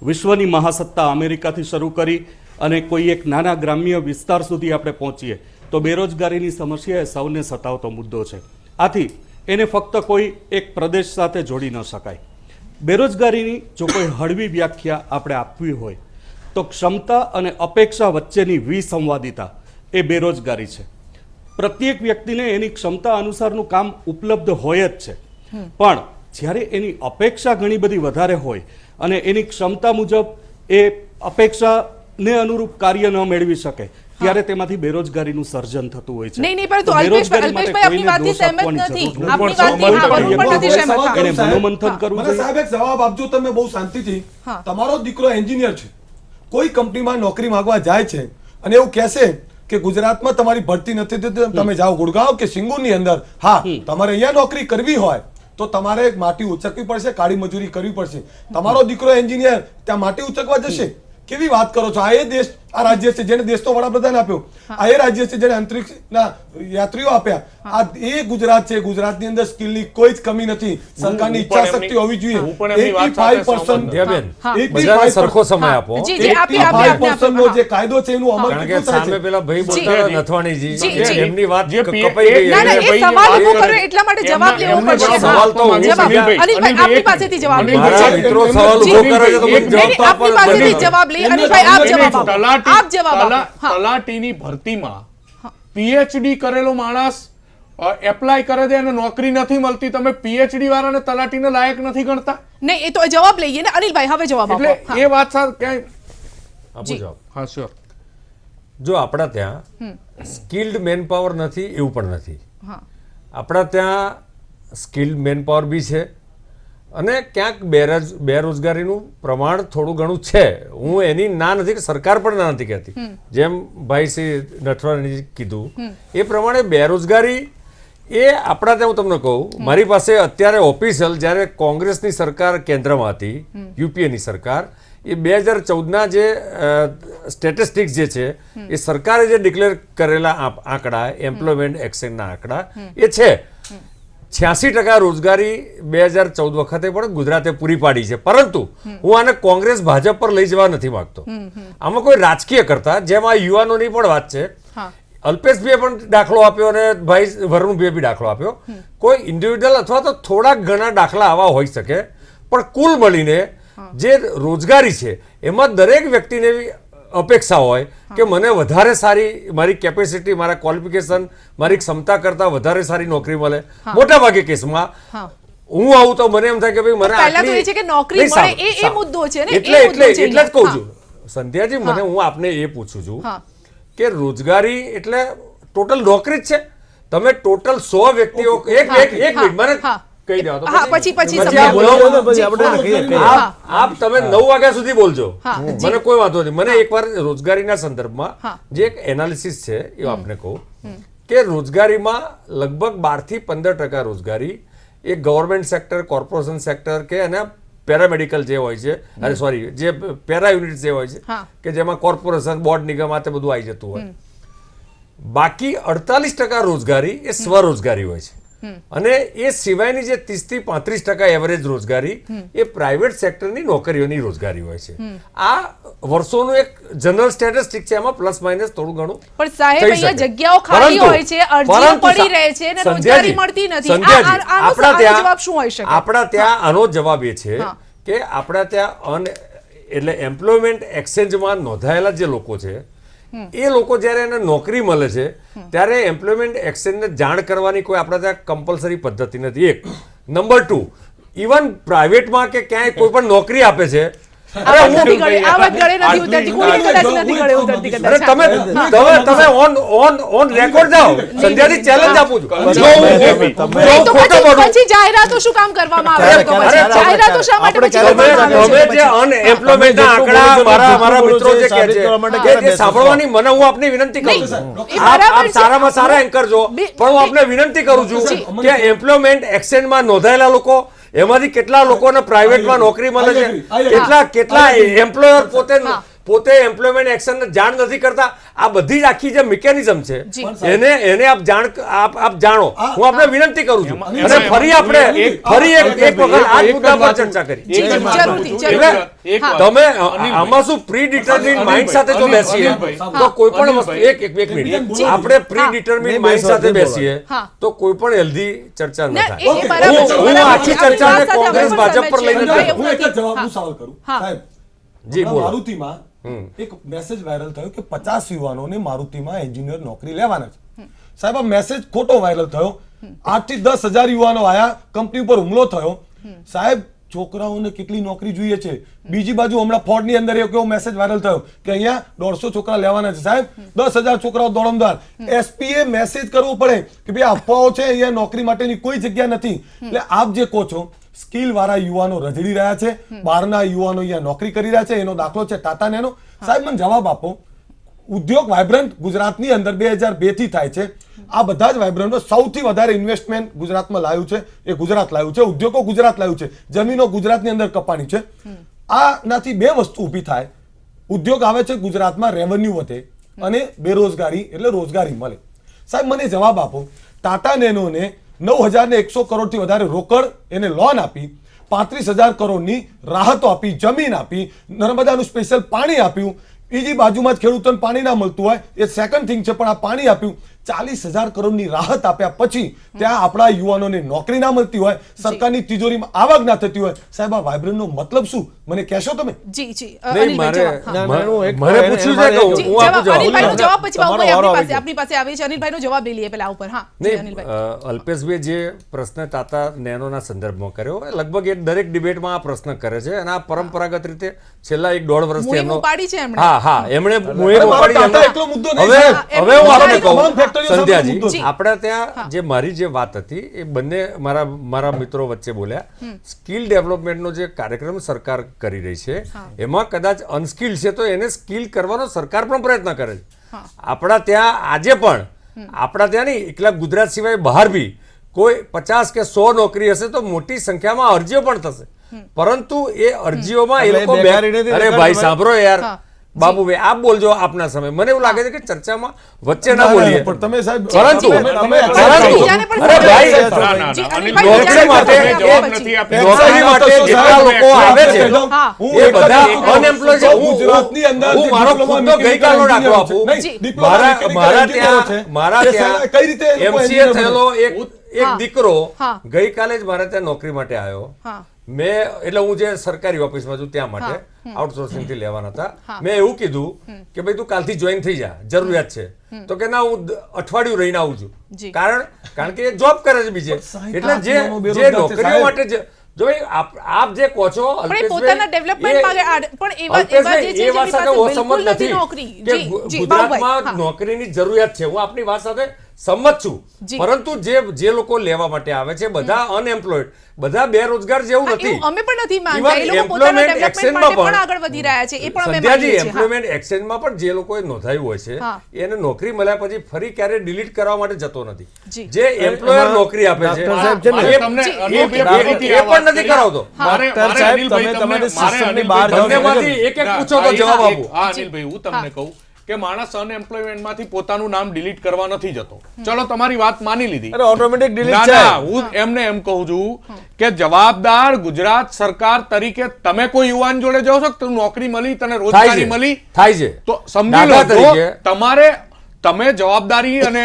વિશ્વની મહાસત્તા અમેરિકાથી શરૂ કરી અને કોઈ એક નાના ગ્રામ્ય વિસ્તાર સુધી આપણે પહોંચીએ તો બેરોજગારીની સમસ્યા એ સૌને સતાવતો મુદ્દો છે આથી એને ફક્ત કોઈ એક પ્રદેશ સાથે જોડી ન શકાય બેરોજગારીની જો કોઈ હળવી વ્યાખ્યા આપણે આપવી હોય તો ક્ષમતા અને અપેક્ષા વચ્ચેની વિસંવાદિતા એ બેરોજગારી છે પ્રત્યેક વ્યક્તિને એની ક્ષમતા અનુસારનું કામ ઉપલબ્ધ હોય જ છે પણ જ્યારે એની અપેક્ષા ઘણી બધી વધારે હોય અને એની ક્ષમતા મુજબ એ અપેક્ષાને અનુરૂપ કાર્ય ન મેળવી શકે ત્યારે તેમાંથી બેરોજગારીનું સર્જન થતું હોય છે નહીં પરંતુ અલ્પેશભાઈ આપની વાતથી સહેમત નથી આપની વાતથી વરુણ પણ નથી સહેમત એને મનોમંથન કરવું મને જોઈએ સાહેબ એક જવાબ આપજો તમે બહુ શાંતિથી તમારો દીકરો એન્જિનિયર છે કોઈ કંપનીમાં નોકરી માંગવા જાય છે અને એવું કહેશે કે ગુજરાતમાં તમારી ભરતી નથી થતી તમે જાઓ ગુડગાંવ કે સિંગુરની અંદર હા તમારે અહીંયા નોકરી કરવી હોય તો તમારે માટી ઉચકવી પડશે કાળી મજૂરી કરવી પડશે તમારો દીકરો એન્જિનિયર ત્યાં માટી ઉચકવા જશે કેવી વાત કરો છો આ એ દેશ આ રાજ્ય છે જેને દેશનો વડાપ્રધાન આપ્યો આ એ રાજ્ય છે જેને અંતરિક્ષના યાત્રીઓ આપ્યા આ એ ગુજરાત છે ગુજરાતની અંદર સ્કિલની કોઈ જ કમી નથી સરકારની ઈચ્છા શક્તિ હોવી જોઈએ હું પણ એમની વાત સાથે 85% બધાને સરખો સમય આપો જી જી આપી આપી 85% નો જે કાયદો છે એનું અમલ કારણ કે કેટલું થાય સામે છે પેલા ભાઈ બોલતા હતા નથવાણીજી જી, જી. એમની વાત જે કપાઈ ગઈ ના ના એટલે એ સવાલ ઉભો કર્યો એટલા માટે જવાબ લેવો એમના પડશે સવાલ તો હું જવાબ અનિલભાઈ, અનિલભાઈ આપની પાસેથી જવાબ લઈએ મારા મિત્રો સવાલ જી. ઉભો કરે છે તો મને નહીં, જવાબ તો નહીં, આપની આપવાનો પાસેથી બને. જવાબ લઈએ અનિલભાઈ આપ જવાબ આપો આપ જવાબ આપો હા. તલાટીની ભરતીમાં પીએચડી કરેલો માણસ એપ્લાય કરે છે અને નોકરી નથી મળતી તમે પીએચડી વાળાને તલાટીને લાયક નથી ગણતા નહીં એ તો જવાબ લઈએ ને અનિલભાઈ હવે જવાબ આપો એટલે એ વાત સાથે ક્યાંય આપો જવાબ. હા શ્યોર જો આપણા ત્યાં સ્કિલ્ડ મેન પાવર નથી એવું પણ નથી હા આપણા ત્યાં સ્કિલ્ડ મેન પાવર બી છે અને ક્યાંક બેરોજગારીનું પ્રમાણ થોડું ઘણું છે. હું એની ના નથી, સરકાર પણ ના નથી કહેતી. જેમ ભાઈ શ્રી નટવરજી કીધું એ પ્રમાણે બેરોજગારી એ આપણા ત્યાં, હું તમને કહું, મારી પાસે અત્યારે ઓફિશિયલ જ્યારે કોંગ્રેસની સરકાર કેન્દ્રમાં હતી, યુપીએની સરકાર, એ 2014ના જે સ્ટેટિસ્ટિક્સ જે છે એ સરકારે જે ડિક્લેર કરેલા આંકડા, એમ્પ્લોયમેન્ટ એક્સચેન્જના આંકડા એ છે 86% રોજગારી 2014 વખતે પણ ગુજરાતે પૂરી પાડી છે. પરંતુ હું આને કોંગ્રેસ ભાજપ પર લઈ જવા નથી માંગતો. આમાં કોઈ રાજકીય કરતા, જેમાં યુવાનોની પણ વાત છે, અલ્પેશભાઈએ પણ દાખલો આપ્યો અને ભાઈ વરુણભાઈએ બી દાખલો આપ્યો. કોઈ ઇન્ડિવિડ્યુઅલ અથવા તો થોડાક ઘણા દાખલા આવા હોઈ શકે, પણ કુલ મળીને જે રોજગારી છે એમાં દરેક વ્યક્તિને અપેક્ષા હોય કે મને વધારે સારી, મારી કેપેસિટી, મારા ક્વોલિફિકેશન, મારી ક્ષમતા કરતાં વધારે સારી નોકરી મળે. મોટા ભાગે કેસમાં હું આવું તો મને એમ થાય કે ભાઈ મને પહેલા તો એ છે કે નોકરી નહીં, મળે એ મુદ્દો છે ને, એટલે એ એટલે મુદ્દો છે એટલે જ કહું અહીંયા. છું સંધ્યાજી, મને હું આપને એ પૂછું છું હા. કે રોજગારી એટલે ટોટલ નોકરી જ છે. તમે ટોટલ 100 વ્યક્તિઓ એક મિનિટ મને કહી દો તો હા, પછી પછી સમજાવો. આ બોલો. પછી આપણે કહીએ. આપ તમે 9 વાગ્યા સુધી બોલજો, હા, મને કોઈ વાંધો નહીં. મને એકવાર રોજગારીના સંદર્ભમાં જે એક એનાલિસિસ છે એ આપને કહું કે રોજગારીમાં લગભગ 12 થી 15% રોજગારી એ ગવર્મેન્ટ સેક્ટર, કોર્પોરેશન સેક્ટર કે અને પેરામેડિકલ જે હોય છે, અરે સોરી, જે પેરા યુનિટ જે હોય છે કે જેમાં કોર્પોરેશન, બોર્ડ, નિગમ આ તે બધું આવી જતું હોય. બાકી 48% રોજગારી એ સ્વરોજગારી હોય છે. અને એ સિવાયની જે 30 થી 35% એવરેજ રોજગારી એ પ્રાઇવેટ સેક્ટરની નોકરીઓની રોજગારી હોય છે. આ વર્ષોનું એક જનરલ સ્ટેટિસ્ટિક છે, એમાં પ્લસ માઇનસ થોડું ઘણું પણ સાહેબ, થઈ અહીંયા શકે. જગ્યાઓ ખાલી પરંતુ- હોય છે, અરજીઓ પરંતુ પડી રહે છે અને રોજગારી સંધ્યાજી, મળતી નથી. સંધ્યાજી, આનો આપણા ત્યાં- જવાબ શું હોઈ શકે? આપણા ત્યાં આનો જવાબ એ છે હા. કે આપણા ત્યાં એટલે એમ્પ્લોયમેન્ટ એક્સચેન્જમાં નોંધાયેલા જે લોકો છે એ લોકો જ્યારે એને નોકરી મળે છે ત્યારે એમ્પ્લોયમેન્ટ એક્સચેન્જને જાણ કરવાની કોઈ આપણા ત્યાં કમ્પલસરી પદ્ધતિ નથી. એક. નંબર 2, ઇવન પ્રાઇવેટમાં કે ક્યાંય કોઈ પણ નોકરી આપે છે, આ વાત નથી ગળે નથી ઉતરતી, કોઈ કદાચ નથી ગળે ઉતરતી કદાચ. અરે તમે ઓન રેકોર્ડ જાઓ. સંધ્યાથી ચેલેન્જ આપું છું. જો હું તો ખોટો બોલું, પછી જાહેરાતો શું કામ કરવામાં આવે? તો પછી જાહેરાતો શા માટે પછી કરવામાં આવે તમે છે? જે અનએમ્પ્લોયમેન્ટના આંકડા મારા મિત્રો જે કહે છે કે તે સાંભળવાની મને હું આપને વિનંતી કરું છું. એ બરાબર આપ છે. સારામાં સારા એન્કર છો, પણ હું આપને વિનંતી કરું છું કે એમ્પ્લોયમેન્ટ એક્સચેન્જમાં નોંધાયેલા લોકો, એમાંથી કેટલા લોકોને પ્રાઇવેટમાં નોકરી મળે છે, કેટલા એમ્પ્લોયર પોતે એમ્પ્લોયમેન્ટ એક્શનને જાણ નથી કરતા. આ બધી જ આખી જે મિકેનિઝમ છે એને આપ જાણો. હું આપને વિનંતી કરું છું. અને ફરી આપણે એક વખત આ જ મુદ્દા પર ચર્ચા કરી. એટલે તમે આમાં શું પ્રી ડિટર્મિન માઇન્ડ સાથે જો બેસીએ તો કોઈ પણ વસ્તુ એક મિનિટ આપણે પ્રી ડિટર્મિન માઇન્ડ સાથે બેસીએ તો કોઈ પણ હેલ્ધી ચર્ચા ન ના, થાય. એ બરાબર છે. હું આખી ચર્ચાને સાથે કોંગ્રેસ આપણે ભાજપ પર લઈને સહમત છીએ. હું એક જ જવાબનું સવાલ કરું. સાહેબ, જી બોલો. મારુતિમાં એક મેસેજ વાયરલ થયો કે 50 યુવાનોને મારુતિમાં એન્જિનિયર નોકરી લેવાના છે. સાહેબ, આ મેસેજ ખોટો વાયરલ થયો. 8 થી 10,000 યુવાનો આયા, કંપની ઉપર હુમલો થયો. સાહેબ, છોકરાઓને કેટલી નોકરી જોઈએ છે? બીજી બાજુ હમણાં ફોર્ડની અંદર એક એવો મેસેજ વાયરલ થયો કે અહીંયા 150 છોકરા લેવાના છે. સાહેબ, 10,000 છોકરાઓ દોડમદાર. એસપીએ મેસેજ કરવો પડે કે ભાઈ અફવાઓ છે, અહીંયા નોકરી માટેની કોઈ જગ્યા નથી. એટલે આપ જે કહો છો, સ્કિલ વાળા યુવાનો રઝળી રહ્યા છે, બહારના યુવાનો અહીંયા નોકરી કરી રહ્યા છે. એનો દાખલો છે ટાટા નેનો. સાહેબ, મને જવાબ આપો. ઉદ્યોગ વાઇબ્રન્ટ ગુજરાતની અંદર 2002 થી થાય છે. આ બધા જ વાઇબ્રન્ટો સૌથી વધારે ઇન્વેસ્ટમેન્ટ ગુજરાતમાં લાવ્યું છે એ ગુજરાત લાવ્યું છે. ઉદ્યોગો ગુજરાત લાવ્યું છે. જમીનો ગુજરાતની અંદર કપાણી છે. આનાથી બે વસ્તુ ઊભી થાય. ઉદ્યોગ આવે છે ગુજરાતમાં, રેવન્યુ વધે અને બેરોજગારી એટલે રોજગારી મળે. સાહેબ, મને જવાબ આપો. ટાટા નેનોને 9,100 કરોડથી વધારે રોકડ એને લોન આપી, 35,000 કરોડની રાહતો આપી, જમીન આપી, નર્મદાનું સ્પેશિયલ પાણી આપ્યું. બીજી બાજુમાં જ ખેડૂતોને પાણી ના મળતું હોય એ સેકન્ડ થિંગ છે, પણ આ પાણી આપ્યું. 40,000 કરોડની રાહત આપ્યા પછી ત્યાં આપણા યુવાનોને નોકરી ના મળતી હોય, સરકારની તિજોરીમાં આવક ના થતી હોય. સાહેબ, આ વાઇબ્રન્ટનો મતલબ શું? મને કહેશો તમે? જી નહીં, અનિલભાઈ, જવાબ. હા. મારે પૂછ્યું છે કે જી, હું આપું જવાબ, અનિલભાઈનો જવાબ. જવાબ પછી બાબુભાઈ તમારો વારો આપની પાસે આવે છે. અનિલભાઈનો જવાબ લઈ લઈએ પહેલા ઉપર. હા, જી, નહીં, અનિલભાઈ. અલ્પેશભાઈ જે પ્રશ્ન ટાટા નેનોના સંદર્ભમાં કર્યો, એ લગભગ એ દરેક ડિબેટમાં આ પ્રશ્ન કરે છે અને આ પરંપરાગત રીતે છેલ્લા 1-1.5 વર્ષથી મુહિમ ઉપાડી છે એમણે. હા, એમણે મુહિમ અરે, મારો ઉપાડી. ટાટા એકલો મુદ્દો નહીં, હવે સાહેબ. હવે હું આપને કહું, પાર્ટનરીઓ સામેનો સંધ્યાજી મુદ્દો છે. આપણે ત્યાં જે મારી જે વાત હતી એ બંને મારા મિત્રો વચ્ચે બોલ્યા. સ્કિલ ડેવલપમેન્ટનો જે કાર્યક્રમ સરકાર કરી રહી છે એમાં કદાચ અનસ્કિલ છે તો એને સ્કિલ કરવાનો સરકાર પણ પ્રયત્ન કરે છે. આપણા ત્યાં આજે પણ આપણા ત્યાં નહીં એકલા ગુજરાત સિવાય બહાર બી કોઈ 50 કે 100 નોકરી હશે તો મોટી સંખ્યામાં અરજીઓ પણ થશે, પરંતુ એ અરજીઓમાં એ લોકો અરે ભાઈ સાંભળો યાર બાબુભાઈ આપ બોલજો આપના સમય. મને એવું લાગે છે કે ચર્ચામાં વચ્ચે ના બોલીએ, પણ તમે સાહેબ પરંતુ બીજાને પણ અરે ભાઈ ના, ના, જી, અનિલભાઈ, નોકરી માટે બીજાને પણ જવાબ નથી આપ્યો. નોકરી માટે જેટલા લોકો આવે છે હું એ એક બધા જ અનએમ્પ્લોય છે. ગુજરાતની અંદર હું જે મારો ડિપ્લોમા ખુદનો ગઈકાલનો મિકેનિકલ દાખલો આપું. નહીં, ડિપ્લોમા મિકેનિકલ મારા એન્જિનિયરો છે. ત્યાં કઈ રીતે એ લોકો MCA એન્જિનિયર થયેલો બને? એક દીકરો હા. ગઈકાલે જ મારા ત્યાં નોકરી માટે આવ્યો. હા. મેં એટલે હું જે સરકારી ઓફિસમાં છું ત્યાં માટે આઉટસોર્સિંગ થી લેવાના હતા. મેં એવું કીધું કે ભાઈ તું કાલથી જોઈન થઈ જા, જરૂરિયાત છે. તો કે ના હું અઠવાડિયું રહીને આવું છું. જી. કારણ કે એ જોબ કરે છે બીજે. એટલે જે લાખનો જે બેરોજગાર છે, નોકરીઓ સાહેબ. માટે જો ભાઈ આપ જે કહો છો પણ એ અલ્પેશભાઈ, પોતાના ડેવલપમેન્ટ માટે પણ એવા અલ્પેશભાઈ, જે છે એ વાત જેની સાથે પાસે હું બિલકુલ સંમત નથી નથી નોકરી. કે જી, જી, ગુજરાતમાં બાબુભાઈ, હા. નોકરીની જરૂરિયાત છે. હું આપની વાત સાથે સંમત છું, જી. પરંતુ જે લોકો લેવા માટે આવે છે બધા અનએમ્પ્લોયડ, બધા બેરોજગાર જેવું હા, નથી. એવું અમે પણ નથી માનતા. એ Even લોકો પોતાના employment ડેવલપમેન્ટ exchange માટે માં પણ આગળ વધી રહ્યા છે. એ પણ અમે સંધ્યાજી, માનીએ છીએ. હા. એમ્પ્લોયમેન્ટ એક્સચેન્જમાં પણ જે લોકોએ નોંધાયું હોય છે હા. એને નોકરી મળ્યા પછી ફરી ક્યારે ડિલીટ કરવા માટે જતો નથી. જી. જે એમ્પ્લોયર નોકરી આપે છે ડોક્ટર સાહેબ છે ને, એ તમને જી, અનિલભાઈ એ ફરીથી આ પણ વાત નથી કરી. કરાવતો. મારે ડોક્ટર સાહેબ, અનિલભાઈ તમે તમારી મારે સિસ્ટમની અનિલભાઈ બહાર જાઓ છો. બંનેમાંથી એક એક પૂછો તો ના, જવાબ એક- આપું. હા, અનિલભાઈ, હું તમને કહું કે માણસ અનએમ્પ્લોયમેન્ટમાંથી પોતાનું નામ ડિલીટ કરવા નથી જતો. ચલો તમારી વાત માની લીધી. અરે ઓટોમેટિક ના ડિલીટ ના, થાય. હું એમને એમ કહું છું કે જવાબદાર ગુજરાત સરકાર તરીકે તમે કોઈ યુવાન જોડે જાઓ છો કે તને નોકરી મળી, તને થાય રોજગારી છે, મળી, થાય છે. તો સમજી લો દાખલા જો તરીકે તમારે તમે જવાબદારી અને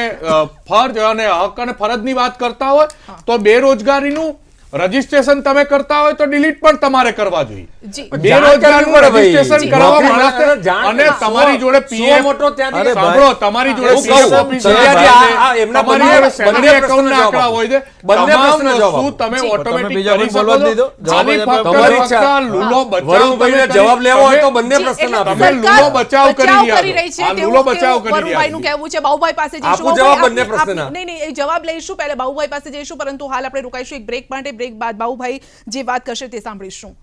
ફરજ અને હક અને ફરજની વાત કરતા હોય તો બેરોજગારીનું રજીસ્ટ્રેશન તમે કરતા હોય તો ડિલીટ પણ તમારે કરવા જોઈએ. જી. બેરોજગારીનું જાણ કરવી પડે ભાઈ. રજીસ્ટ્રેશન જી. કરાવવા નોકરી માણસને મળે, જાણ અને કરવી. તમારી જોડે સો PF મોટો ત્યાંથી અરે સાંભળો, તમારી જોડે હું PF કહું, ઓફિસ સંધ્યાજી, હોય, આ એમના તમારી બંને- જોડે salary બંને account ના પ્રશ્નનો આંકડા જવાબ હોય છે. બંને તમામ પ્રશ્નનો જવાબ વસ્તુ આપો. તમે તમે automatic બીજા કરી કોઈ બોલવા શકો છો. દીધો? ખાલી જવાબ ફક્ત તમારી ફક્ત ઈચ્છા. લૂલો બચાવ વરુણભાઈને તમે જવાબ લેવો હોય તો તમે- બંને જી, પ્રશ્ન એટલે આપો. તમે લૂલો બચાવ કરી રહ્યા છો. રહી છે આ તેવું- લૂલો બચાવ તેવું કરી રહ્યા વરુણભાઈનું છો. કહેવું છે. બાબુભાઈ પાસે જઈશું. આપો બાબુભાઈ, જવાબ બંને આપની- પ્રશ્નના. નહીં, નહીં, એ જવાબ લઈશું પહેલા બાબુભાઈ પાસે જઈશું, પરંતુ હાલ આપણે રોકાઈશું એક બ્રેક માટે. બ્રેક બાદ બાબુભાઈ જે વાત કરશે તે સાંભળીશું.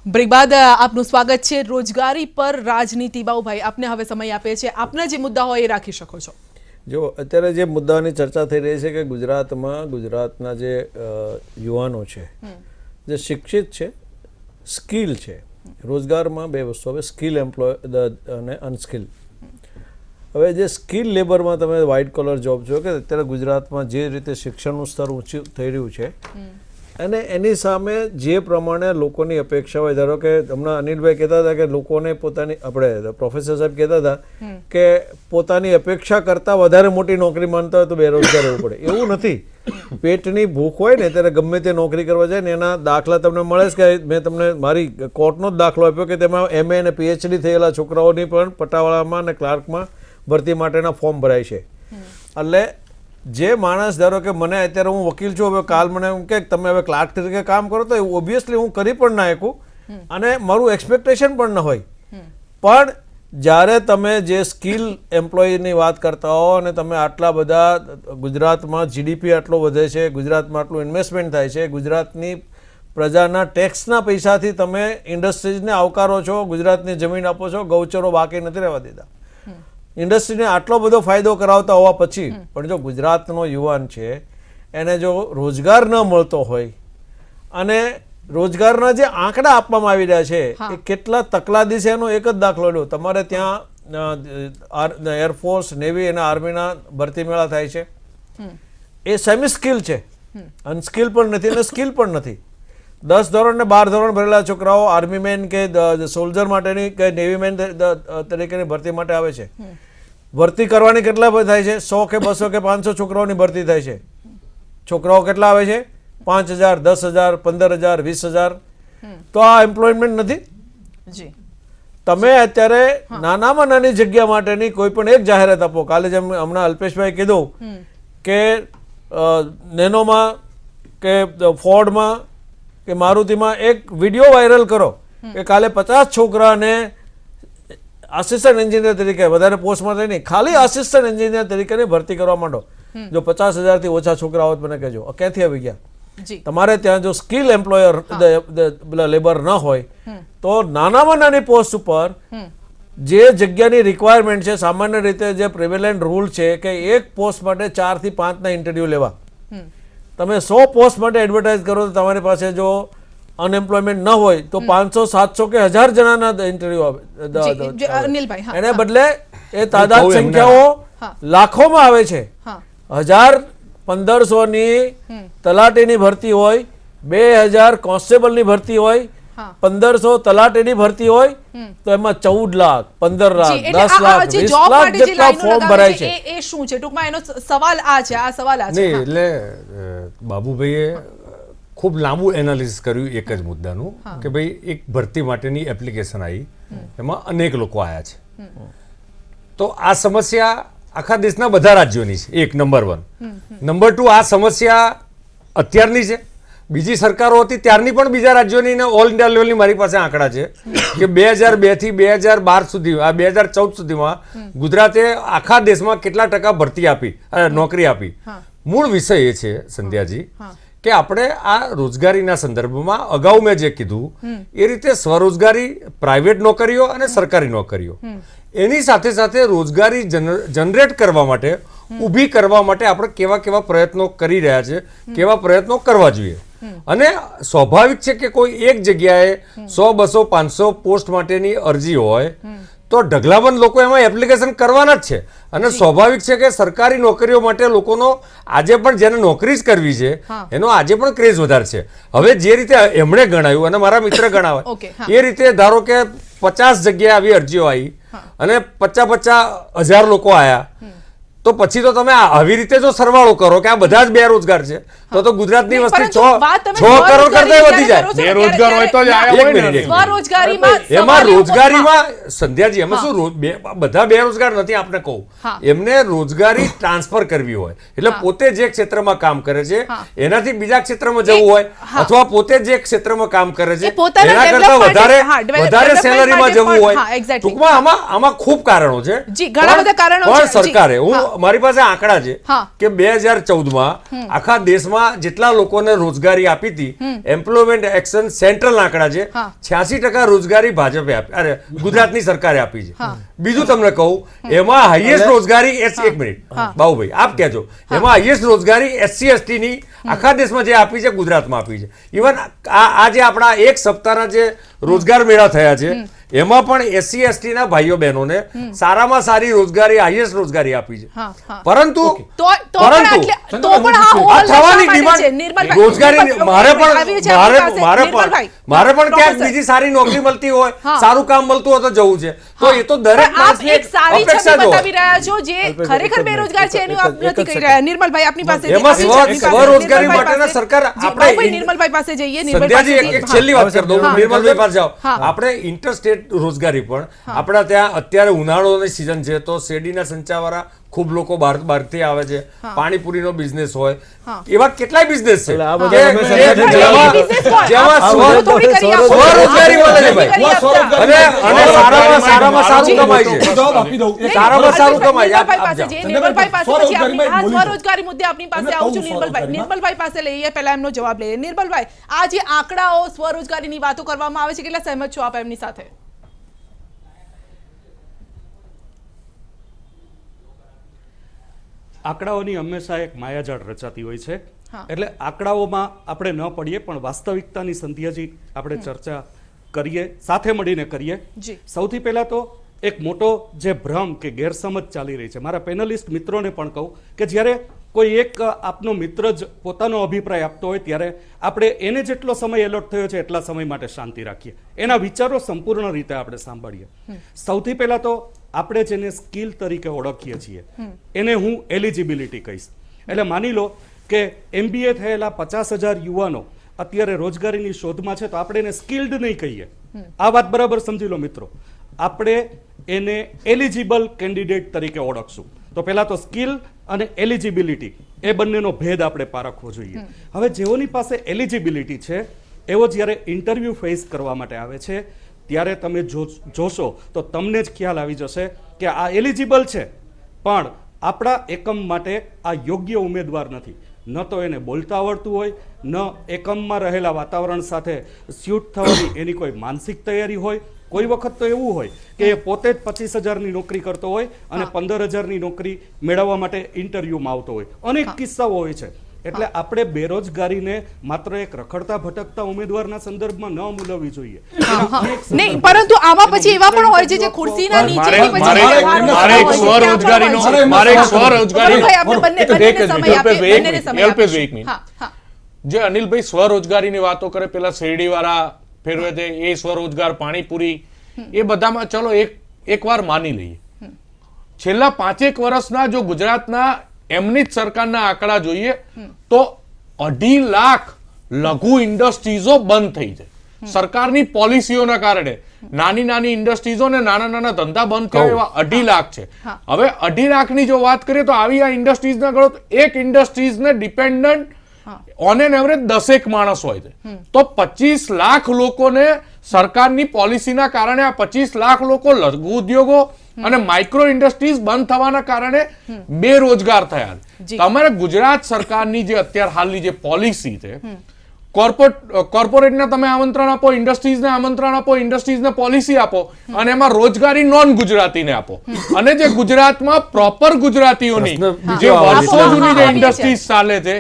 બ્રેક બાદ આપનું સ્વાગત છે. રોજગારી પર રાજનીતિ. બાબુભાઈ, આપને હવે સમય આપે છે. આપના જે મુદ્દા હોય એ રાખી શકો છો. જો અત્યારે જે મુદ્દાની ચર્ચા થઈ રહી છે કે ગુજરાતમાં ગુજરાતના જે યુવાનો છે જે શિક્ષિત છે, સ્કિલ છે, રોજગારમાં બે વસ્તુ હવે સ્કિલ એમ્પ્લોય અને અનસ્કિલ. હવે જે સ્કિલ લેબરમાં તમે વ્હાઇટ કોલર જોબ છો કે અત્યારે ગુજરાતમાં જે રીતે શિક્ષણનું સ્તર ઊંચું થઈ રહ્યું છે અને એની સામે જે પ્રમાણે લોકોની અપેક્ષા હોય, ધારો કે હમણાં અનિલભાઈ કહેતા હતા કે લોકોને પોતાની આપણે પ્રોફેસર સાહેબ કહેતા હતા કે પોતાની અપેક્ષા કરતાં વધારે મોટી નોકરી માનતા હોય તો બેરોજગાર રહેવું પડે. એવું નથી. પેટની ભૂખ હોય ને ત્યારે ગમે તે નોકરી કરવા જાય ને એના દાખલા તમને મળે છે કે મેં તમને મારી કોર્ટનો જ દાખલો આપ્યો કે તેમાં MA અને PhD થયેલા છોકરાઓની પણ પટાવાળામાં અને ક્લાર્કમાં ભરતી માટેના ફોર્મ ભરાય છે. એટલે જે માણસ ધારો કે મને અત્યારે હું વકીલ છું, હવે કાલ મને એમ કે તમે હવે ક્લાર્ક તરીકે કામ કરો તો ઓબ્વિયસલી હું કરી પણ ના શકું અને મારું એક્સપેક્ટેશન પણ ન હોય. પણ જ્યારે તમે જે સ્કિલ એમ્પ્લોયની વાત કરતા હો અને તમે આટલા બધા ગુજરાતમાં GDP આટલો વધે છે, ગુજરાતમાં આટલું ઇન્વેસ્ટમેન્ટ થાય છે, ગુજરાતની પ્રજાના ટેક્સના પૈસાથી તમે ઇન્ડસ્ટ્રીઝને આવકારો છો, ગુજરાતની જમીન આપો છો, ગૌચરો બાકી નથી રહેવા દેતા. ઇન્ડસ્ટ્રીને આટલો બધો ફાયદો કરાવતા હોવા પછી પણ જો ગુજરાતનો યુવાન છે એને જો રોજગાર ન મળતો હોય અને રોજગારના જે આંકડા આપવામાં આવી રહ્યા છે એ કેટલા તકલાદી છે એનો એક જ દાખલો લો. તમારે ત્યાં એરફોર્સ, નેવી અને આર્મીના ભરતી મેળા થાય છે. એ સેમી સ્કિલ છે, અનસ્કિલ પણ નથી અને સ્કિલ પણ નથી. 10 ધોરણ ને 12 ધોરણ ભરેલા છોકરાઓ આર્મી મેન કે સોલ્જર માટેની કે નેવી મેન તરીકેની ભરતી માટે આવે છે. ભરતી કરવાની કેટલા થાય છે? 100 કે 200 કે 500 છોકરાઓની ભરતી થાય છે. છોકરાઓ કેટલા આવે છે? 5000, 10,000, 15,000, 20,000. તો આ એમ્પ્લોયમેન્ટ નથી. જી તમે અત્યારે નાનામાં નાની જગ્યા માટેની કોઈ પણ એક જાહેરાત આપો. કાલે જેમ હમણાં અલ્પેશભાઈ કીધું કે નેનોમાં કે ફોર્ડમાં કે મારુતિમાં એક વિડીયો વાયરલ કરો કે કાલે 50 છોકરાને આસિસ્ટન્ટ એન્જિનિયર તરીકે, વધારે પોસ્ટ માટે નહીં, ખાલી આસિસ્ટન્ટ એન્જિનિયર તરીકે ભરતી કરવા માંડો. જો 50,000 થી ઓછા છોકરા હોત મને કહેજો ક્યાંથી આવી ગયા. જી તમારે ત્યાં જો સ્કિલ એમ્પ્લોયર લેબર ન હોય તો નાનામાં નાની પોસ્ટ ઉપર જે જગ્યાની રિક્વાયરમેન્ટ છે, સામાન્ય રીતે જે પ્રિવેલન્ટ રૂલ છે કે એક પોસ્ટ માટે 4 થી 5 ના ઇન્ટરવ્યુ લેવા. તમે 100 પોસ્ટ માટે એડવર્ટાઇઝ કરો તો તમારી પાસે જો અનએમ્પ્લોયમેન્ટ ન હોય તો 500, 700 કે 1000 જણાના ઇન્ટરવ્યુ આવે. અનિલભાઈ, હા, એને બદલે એ તાદાદ સંખ્યાઓ લાખોમાં આવે છે. 1000, 1500 ની તલાટીની ભરતી હોય, 2000 કોન્સ્ટેબલની ભરતી હોય, 1500 તલાટીની ભરતી હોય તો એમાં 14 લાખ, 15 લાખ, 10 લાખ, 20 લાખ જેટલા ફોર્મ ભરાય છે. એ શું છે ટૂંકમાં એનો સવાલ આ છે, આ સવાલ આ છે. નહીં, એટલે બાબુભાઈએ ખૂબ લાંબુ એનાલિસિસ કર્યું એક જ મુદ્દાનું કે ભાઈ એક ભરતી માટેની એપ્લિકેશન આવી, એમાં અનેક લોકો આવ્યા છે. તો આ સમસ્યા આખા દેશના બધા રાજ્યોની છે, એક નંબર 1. નંબર 2, આ સમસ્યા અત્યારની છે, બીજી સરકારો હતી ત્યારની પણ બીજા રાજ્યોની ને ઓલ ઇન્ડિયા લેવલની મારી પાસે આંકડા છે કે 2002 થી 2012 સુધી, આ 2014 સુધીમાં ગુજરાતે આખા દેશમાં કેટલા ટકા ભરતી આપી, નોકરી આપી. મૂળ વિષય એ છે સંધ્યાજી કે આપણે આ રોજગારીના સંદર્ભમાં અગાઉ મેં જે કીધું એ રીતે સ્વરોજગારી, પ્રાઇવેટ નોકરીઓ અને સરકારી નોકરીઓ, એની સાથે સાથે રોજગારી જનરેટ કરવા માટે, ઊભી કરવા માટે આપણે કેવા કેવા પ્રયત્નો કરી રહ્યા છે, કેવા પ્રયત્નો કરવા જોઈએ. અને સ્વાભાવિક છે કે કોઈ એક જગ્યાએ 100, 200, 500 પોસ્ટ માટેની અરજી હોય તો ઢગલાબંધ લોકો એમાં એપ્લિકેશન કરવાના જ છે. અને સ્વાભાવિક છે કે સરકારી નોકરીઓ માટે લોકોનો આજે પણ જેને નોકરી જ કરવી છે એનો આજે પણ ક્રેઝ વધારે છે. હવે જે રીતે એમણે ગણાયું અને મારા મિત્ર ગણાવે એ રીતે ધારો કે 50 જગ્યાએ આવી અરજીઓ આવી અને 50,000 લોકો આવ્યા, તો પછી તો તમે આવી રીતે જો સરવાળો કરો કે આ બધા જ બેરોજગાર છે તો ગુજરાતની વસ્તી 6 કરોડ કરતા વધી જાય. બેરોજગાર હોય તો જ આયા હોય ને. એમાં રોજગારીમાં સંધ્યાજી એમાં શું બધા બેરોજગાર નથી, આપને કહું એમને રોજગારી ટ્રાન્સફર કરવી હોય એટલે પોતે જે ક્ષેત્રમાં કામ કરે છે એનાથી બીજા ક્ષેત્રમાં જવું હોય અથવા પોતે જે ક્ષેત્રમાં કામ કરે છે એના કરતા વધારે સેલરીમાં જવું હોય. ટૂંકમાં આમાં ખૂબ કારણો છે, પણ સરકારે, મારી પાસે આંકડા છે કે 2014માં આખા દેશમાં જેટલા લોકોને રોજગારી આપી હતી, એમ્પ્લોયમેન્ટ એક્શન સેન્ટ્રલ આંકડા છે, 86% રોજગારી ભાજપે આપી, અરે ગુજરાતની સરકારે આપી છે. બીજું તમને કહું, એમાં હાઈએસ્ટ રોજગારી, એક મિનિટ બાબુભાઈ આપ કહેજો, એમાં હાઈએસ્ટ રોજગારી SC ST ની આખા દેશમાં જે આપી છે ગુજરાતમાં આપી છે. ઇવન આ જે આપણા એક સપ્તાહના જે રોજગાર મેળા થયા છે એમાં પણ SC ST ના ભાઈઓ બહેનોને સારામાં સારી રોજગારી, હાઈએસ્ટ રોજગારી આપી છે. પરંતુ થવાની ડિમાન્ડ રોજગારી, મારે પણ ક્યાંક બીજી સારી નોકરી મળતી હોય, સારું કામ મળતું હોય તો જવું છે, તો એ તો દરેક માણસની અપેક્ષા જ હોય. જે ખરેખર બેરોજગાર છે એનું આપ નથી કહી રહ્યા. નિર્મલભાઈ આપની પાસે એમાં સ્વરોજગારી માટેના સરકાર, આપણે નિર્મલભાઈ પાસે જઈએ. સંધ્યાજી એક છેલ્લી વાત કરી દઉં, નિર્મલભાઈ પાસે જાઓ. આપણે ઇન્ટરસ્ટેટ રોજગારી પણ આપણા ત્યાં અત્યારે ઉનાળોની સિઝન છે તો શેરડીના સંચાવાળા ખૂબ લોકો બહારથી આવે છે, પાણીપુરીનો બિઝનેસ હોય, એવા કેટલાય બિઝનેસ છે જેમાં સ્વરોજગારી મળે છે ભાઈ, અને સારામાં સારું કમાય છે, સારામાં સારું કમાય છે. નિર્મલભાઈ પાસે પછી આ સ્વરોજગારી મુદ્દે આપની પાસે આવું છું. નિર્મલભાઈ પાસે લઈએ, પહેલા એમનો જવાબ લઈએ. નિર્મલભાઈ, આ જે આંકડાઓ સ્વરોજગારીની વાતો કરવામાં આવે છે, કેટલા સહેમત છો આપ એમની સાથે? આંકડાઓની હંમેશા એક માયાજાળ રચાતી હોય છે, એટલે આંકડાઓમાં આપણે ન પડીએ પણ વાસ્તવિકતાની સંધ્યાજી આપણે ચર્ચા કરીએ, સાથે મળીને કરીએ. સૌથી પહેલા તો એક મોટો જે ભ્રમ કે ગેરસમજ ચાલી રહી છે, મારા પેનલિસ્ટ મિત્રોને પણ કહું કે જ્યારે કોઈ એક આપનો મિત્ર જ પોતાનો અભિપ્રાય આપતો હોય ત્યારે આપણે એને જેટલો સમય એલોટ થયો છે એટલા સમય માટે શાંતિ રાખીએ, એના વિચારો સંપૂર્ણ રીતે આપણે સાંભળીએ. સૌથી પહેલા તો આપણે જેને સ્કિલ તરીકે ઓળખીએ છીએ એને હું એલિજિબિલિટી કહીશ. એટલે માની લો કે MBA થયેલા 50,000 યુવાનો અત્યારે રોજગારીની શોધમાં છે તો આપણે એને સ્કિલ્ડ નહીં કહીએ, આ વાત બરાબર સમજી લો મિત્રો. આપણે એને એલિજિબલ કેન્ડિડેટ તરીકે ઓળખશું. તો પહેલા તો સ્કિલ અને એલિજિબિલિટી એ બંનેનો ભેદ આપણે પારખવો જોઈએ. હવે જેઓની પાસે એલિજિબિલિટી છે એવો જ્યારે ઇન્ટરવ્યૂ ફેસ કરવા માટે આવે છે ત્યારે તમે જોશો તો તમને જ ખ્યાલ આવી જશે કે આ એલિજિબલ છે પણ આપણા એકમ માટે આ યોગ્ય ઉમેદવાર નથી. ન તો એને બોલતા આવડતું હોય, ન એકમમાં રહેલા વાતાવરણ સાથે સ્યુટ થવાની એની કોઈ માનસિક તૈયારી હોય. કોઈ વખત તો એવું હોય કે એ પોતે જ 25,000ની નોકરી કરતો હોય અને 15,000ની નોકરી મેળવવા માટે ઇન્ટરવ્યુમાં આવતો હોય. અનેક કિસ્સાઓ હોય છે. એટલે આપણે બેરોજગારીને માત્ર એક રખડતા ભટકતા ઉમેદવારના સંદર્ભમાં ન મૂલવવી જોઈએ. નહીં, પરંતુ આમાં પછી એવા પણ હોય છે જે ખુરશીના નીચેથી પછી મારે એક સ્વરોજગારીનો મારે એક સ્વરોજગારી ભાઈ, આપણે બંનેને સમય આપીએ, બંનેને સમય આપીએ. એક મિનિટ. હા, હા. જે અનિલભાઈ સ્વરોજગારીની વાતો કરે, પેલા શેરડીવાળા ફેરવે છે એ સ્વરોજગાર, પાણીપુરી, એ બધામાં ચલો એક વાર માની લઈએ. છેલ્લા 5 વર્ષના જો ગુજરાતના એમની જ સરકારના આંકડા જોઈએ તો 2.5 લાખ લઘુ ઇન્ડસ્ટ્રીઝો બંધ થઈ છે. સરકારની પોલિસીઓના કારણે નાની નાની ઇન્ડસ્ટ્રીઝો ને નાના નાના ધંધા બંધ થયા એવા 2.5 લાખ છે. હવે 2.5 લાખની જો વાત કરીએ તો આવી આ ઇન્ડસ્ટ્રીઝના ગણો તો એક ઇન્ડસ્ટ્રીઝને ડિપેન્ડન્ટ ઓન એન એવરેજ 10 માણસ હોય છે. તો 25 લાખ લોકોને સરકારની પોલિસીના કારણે આ 25 લાખ લોકો લઘુ ઉદ્યોગો અને માઇક્રો ઇન્ડસ્ટ્રીઝ બંધ થવાના કારણે બેરોજગાર થયા. તમારે ગુજરાત સરકારની જે અત્યારે હાલની જે પોલિસી છે, કોર્પોરેટને તમે આમંત્રણ આપો, ઇન્ડસ્ટ્રીઝને આમંત્રણ આપો, ઇન્ડસ્ટ્રીઝને પોલિસી આપો અને એમાં રોજગારી નોન ગુજરાતીને આપો. અને જે ગુજરાતમાં પ્રોપર ગુજરાતીઓની જે વર્ષો જૂની જે ઇન્ડસ્ટ્રીઝ ચાલે છે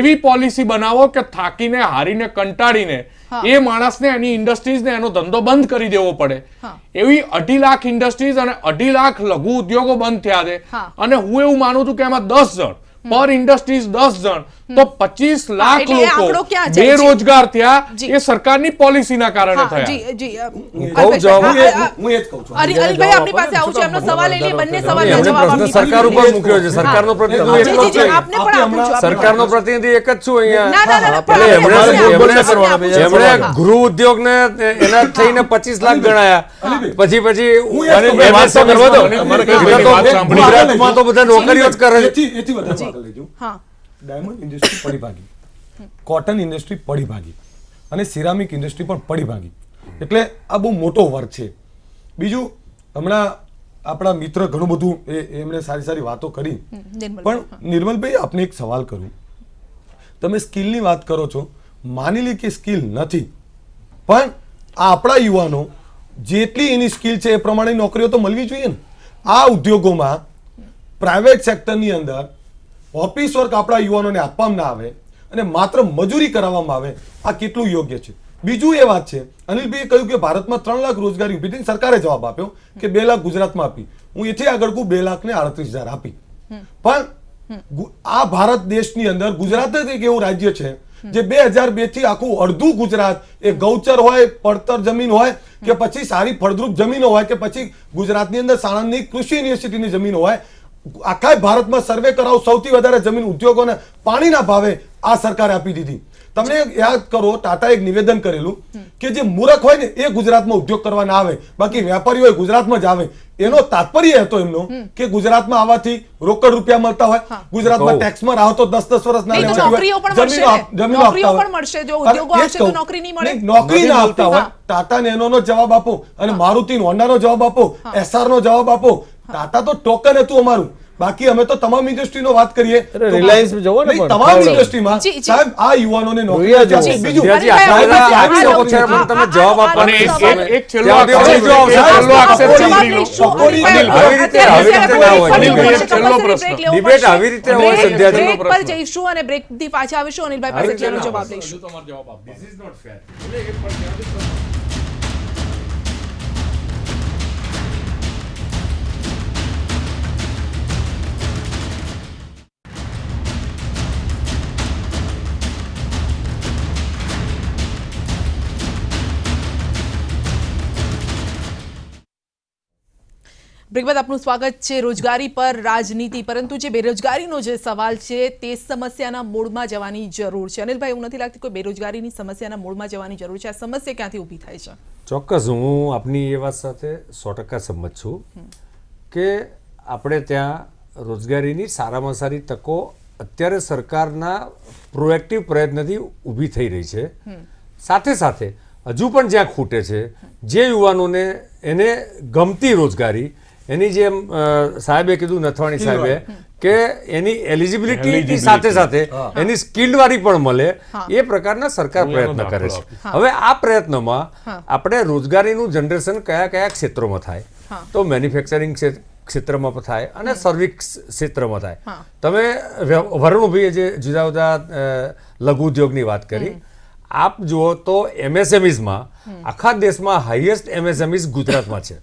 એવી પોલિસી બનાવો કે થાકીને હારીને કંટાળીને એ માણસને એની ઇન્ડસ્ટ્રીઝને એનો ધંધો બંધ કરી દેવો પડે. એવી 2.5 લાખ ઇન્ડસ્ટ્રીઝ અને 2.5 લાખ લઘુ ઉદ્યોગો બંધ થયા છે. અને હું એવું માનું છું કે એમાં 10 જણ પર ઇન્ડસ્ટ્રીઝ 10 જણ તો 25 લાખ એટલે એ આંકડો લોકો ક્યાં જાય છે? બેરોજગાર થયા. જી. એ સરકારની પોલિસીના કારણે હા, થયા. જી, જી, હું એ જ કહું છું. અનિલભાઈ આપની પાસે આવું છે, એમનો સવાલ લઈ લઈએ, બંને સવાલના એમણે જવાબ પ્રશ્ન આપની સરકાર પાસે. ઉપર મૂક્યો છે. સરકારનો પ્રતિનિધિ જી, એક જ જી, છે. આપને પણ આપું છું, આપને સરકારનો પણ. પ્રતિનિધિ એક જ છું અહીંયા. ના, ના, ના, એટલે પણ એમણે આપને ગૃહ ઉદ્યોગને એના થઈને 25 લાખ ગણાયા. પછી અનિલભાઈ, વાત તો કરવા દો. અમારે કઈ ભાઈની વાત સાંભળી. ગુજરાતમાં તો બધા નોકરીઓ જ કરે છે. એથી વધારે આગળ લઈ જાઉં. હા. ડાયમંડ ઇન્ડસ્ટ્રી પડી ભાગી, કોટન ઇન્ડસ્ટ્રી પડી ભાગી અને સિરામિક ઇન્ડસ્ટ્રી પણ પડી ભાગી. એટલે આ બહુ મોટો વર્ગ છે. બીજું, હમણાં આપણા મિત્ર ઘણું બધું એમણે સારી સારી વાતો કરી, પણ નિર્મલભાઈ આપને એક સવાલ કરું. તમે સ્કિલની વાત કરો છો, માની લી કે સ્કિલ નથી, પણ આપણા યુવાનો જેટલી એની સ્કિલ છે એ પ્રમાણે નોકરીઓ તો મળવી જોઈએ ને. આ ઉદ્યોગોમાં પ્રાઇવેટ સેક્ટરની અંદર ઓફિસ વર્ક આપણા યુવાનોને આપવામાં ના આવે અને માત્ર મજૂરી કરાવવામાં આવે, આ કેટલું યોગ્ય છે? બીજું એ વાત છે, અનિલભાઈએ કહ્યું કે ભારતમાં 3 લાખ રોજગારી ઉભી થઈ. સરકારે જવાબ આપ્યો કે 2 લાખ ગુજરાતમાં આપી. હું એથી આગળ કહું 2,38,000 આપી. પણ આ ભારત દેશની અંદર ગુજરાત જ એક એવું રાજ્ય છે જે 2002 થી આખું અડધું ગુજરાત એ ગૌચર હોય, પડતર જમીન હોય કે પછી સારી ફળદ્રુપ જમીનો હોય કે પછી ગુજરાતની અંદર સાણંદની કૃષિ યુનિવર્સિટીની જમીનો હોય, આખા ભારતમાં સર્વે કરાવો, સૌથી વધારે જમીન ઉદ્યોગોને પાણીના ભાવે આ સરકારે આપી દીધી. તમને યાદ કરો, ટાટા એક નિવેદન કરેલું કે જે મૂર્ખ હોય ને એ ગુજરાતમાં ઉદ્યોગ કરવા ના આવે, બાકી વેપારી હોય ગુજરાતમાં જ આવે. એનો તાત્પર્ય હતો એમનો કે ગુજરાતમાં આવવાથી રોકડ રૂપિયા મળતા હોય, ગુજરાતમાં ટેક્સમાં રાહતો 10-10 વર્ષ ના નહીં, તો નોકરીઓ પણ મળશે ને. નોકરીઓ પણ મળશે. જો ઉદ્યોગો આવશે તો નોકરી નહીં મળે. નોકરી ના આપતા હોય. ટાટા નેનોનો જવાબ આપો અને મારુતિ હોન્ડાનો જવાબ આપો, એસઆર નો જવાબ આપો. ટાટા તો ટોકન હતું અમારું, બાકી અમે તો તમામ ઇન્ડસ્ટ્રીનો વાત કરીએ. રિલાયન્સ જવો ને, પણ તમામ ઇન્ડસ્ટ્રીમાં જી, જી. સાહેબ આ યુવાનોને નોકરી રોયા આપી. જવો. બીજું હજી આટલા બધા આવી શકો છો, પણ તમે જવાબ આપો. અને એક છેલ્લો ત્યાં સુધી આક્ષેપ- જો છેલ્લો આક્ષેપ જવાબ સાંભળી લો. લઈશું. આવી રીતે ના હોય. અનિલભાઈ, એક છેલ્લો પ્રશ્ન. ડિબેટ આવી રીતે હોય બ્રેક સંધ્યાજી. પર જઈશું અને બ્રેકથી પાછા આવીશું. અનિલભાઈ પાસે તેનો જવાબ લઈશું. તમારો જવાબ આપો. બ્રેક બાદ આપનું સ્વાગત છે. રોજગારી પર રાજનીતિ, પરંતુ જે બેરોજગારીનો જે સવાલ છે તે સમસ્યાના મૂળમાં જવાની જરૂર છે. અનિલભાઈ, એવું નથી લાગતું કોઈ બેરોજગારીની સમસ્યાના મૂળમાં જવાની જરૂર છે? આ સમસ્યા ક્યાંથી ઊભી થાય છે? ચોક્કસ હું આપની એ વાત સાથે 100% સંમત છું કે આપણે ત્યાં રોજગારીની સારામાં સારી તકો અત્યારે સરકારના પ્રોએક્ટિવ પ્રયત્નથી ઊભી થઈ રહી છે. સાથે સાથે હજુ પણ જ્યાં ખૂટે છે, જે યુવાનોને એને ગમતી રોજગારી, એની જેમ સાહેબે કીધું, નથવાણી સાહેબે, કે એની એલિજિબિલિટી સાથે સાથે એની સ્કિલ્ડ વાળી પણ મળે, એ પ્રકારના સરકાર પ્રયત્ન કરે છે. હવે આ પ્રયત્નમાં આપણે રોજગારીનું જનરેશન કયા કયા ક્ષેત્રોમાં થાય, તો મેન્યુફેક્ચરિંગ ક્ષેત્રમાં પણ થાય અને સર્વિસ ક્ષેત્રમાં થાય. તમે વરુણભાઈએ જે જુદા જુદા લઘુ ઉદ્યોગની વાત કરી, આપ જુઓ તો MSMEsમાં આખા દેશમાં હાઈએસ્ટ MSMEs ગુજરાતમાં છે.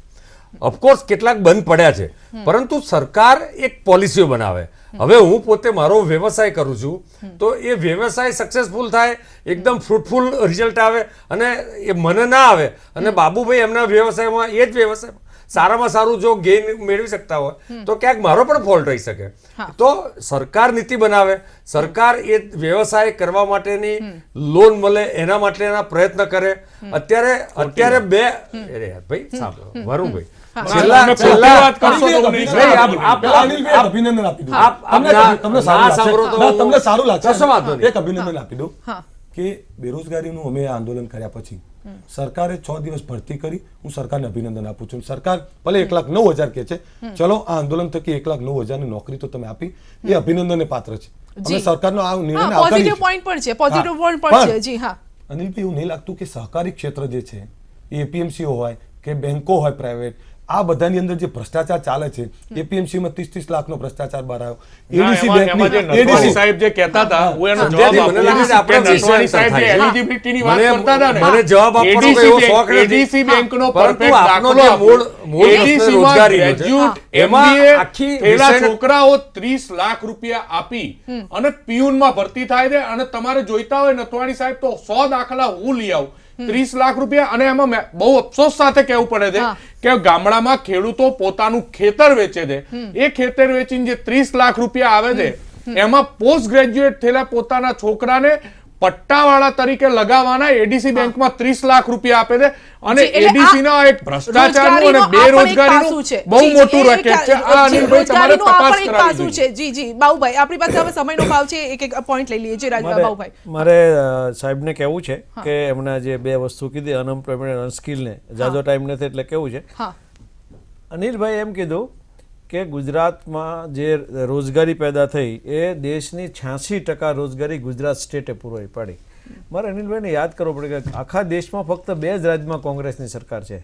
ઓફકોર્સ કેટલાક બંધ પડ્યા છે, પરંતુ સરકાર એક પોલિસીઓ બનાવે. હવે હું પોતે મારો વ્યવસાય કરું છું, તો એ વ્યવસાય સક્સેસફુલ થાય, એકદમ ફ્રૂટફુલ રિઝલ્ટ આવે, અને એ મને ના આવે અને બાબુભાઈ એમના વ્યવસાયમાં એ જ વ્યવસાય સારામાં સારું જો ગેઇન મેળવી શકતા હોય, તો ક્યાંક મારો પણ ફોલ્ટ રહી શકે. તો સરકાર નીતિ બનાવે, સરકાર એ વ્યવસાય કરવા માટેની લોન મળે એના માટેના પ્રયત્ન કરે. અત્યારે બે ભાઈ સાંભળો વરુણભાઈ, અભિનંદન આપી દઉં, તમને સારું લાગશે, એક અભિનંદન આપી દઉં કે બેરોજગારીનું અમે આંદોલન કર્યા પછી સરકારે 6 દિવસ ભરતી કરી. હું સરકારને અભિનંદન આપું છું. સરકાર ભલે 1,09,000 કે છે, ચલો આ આંદોલન થકી 1,09,000 ની નોકરી તો તમે આપી, એ અભિનંદનને પાત્ર છે. અમે સરકારનો આ નિર્ણય પોઝિટિવ પોઈન્ટ પણ છે, પોઝિટિવ પોઈન્ટ પણ છે. જી હા અનિલભાઈ, એવું નહીં લાગતું કે સહકારી ક્ષેત્ર જે છે, એપીએમસી હોય કે બેંકો હોય પ્રાઇવેટ, આ બધાની અંદર જે ભ્રષ્ટાચાર ચાલે છે, એપીએમસી માં 30-30 લાખનો ભ્રષ્ટાચાર બહાર આવ્યો. એડીસી બેંકની સાહેબ જે કહેતા હતા, હું એનો જવાબ આપું. નથવાણી સાહેબ જે એલિજિબિલિટીની વાત કરતા હતા ને, મને જવાબ આપવાનો એવો શોખ નથી. એડીસી બેંકનો પરંતુ પરફેક્ટ આપનો દાખલો જે મૂળ એડીસી માં રોજગારીનો છે, ગ્રેજ્યુએટ એમાં MBA આખી થયેલા વિષયને- છોકરાઓ 30 લાખ રૂપિયા આપી અને પિયુનમાં ભરતી થાય છે. અને તમારે જોઈતા હોય નથવાણી સાહેબ તો 100 દાખલા હું લઈ આવું, 30 લાખ રૂપિયા. અને એમાં બહુ અફસોસ સાથે કહેવું પડે છે કે ગામડામાં ખેડૂતો પોતાનું ખેતર વેચે છે, એ ખેતર વેચીને જે 30 લાખ રૂપિયા આવે છે, એમાં પોસ્ટ ગ્રેજ્યુએટ થયેલા પોતાના છોકરાને પટ્ટાવાળા તરીકે લગાવવાના એડીસી બેંકમાં 30 લાખ રૂપિયા આપે છે. અને એડીસી ના એક ભ્રષ્ટાચારનું અને બેરોજગારીનું બહુ મોટું રેકેટ છે. આ અનિલભાઈ તમારે તપાસ કરાવવી જોઈએ. જી જી બાબુભાઈ, આપણી પાસે હવે સમયનો ભાવ છે, એક એક પોઈન્ટ લઈ લઈએ. જી બાબુભાઈ, મારે સાહેબને કહેવું છે કે એમના જે બે વસ્તુ કીધી, અનએમ્પ્લોયમેન્ટ અને અનસ્કિલને જાજો ટાઈમ નથી એટલે કેવું છે. અનિલભાઈ એમ કીધું કે ગુજરાતમાં જે રોજગારી પેદા થઈ એ દેશની 86% રોજગારી ગુજરાત સ્ટેટે પૂરી પાડી. મારે અનિલભાઈને યાદ કરવું પડે કે આખા દેશમાં ફક્ત 2 જ રાજ્યમાં કોંગ્રેસની સરકાર છે,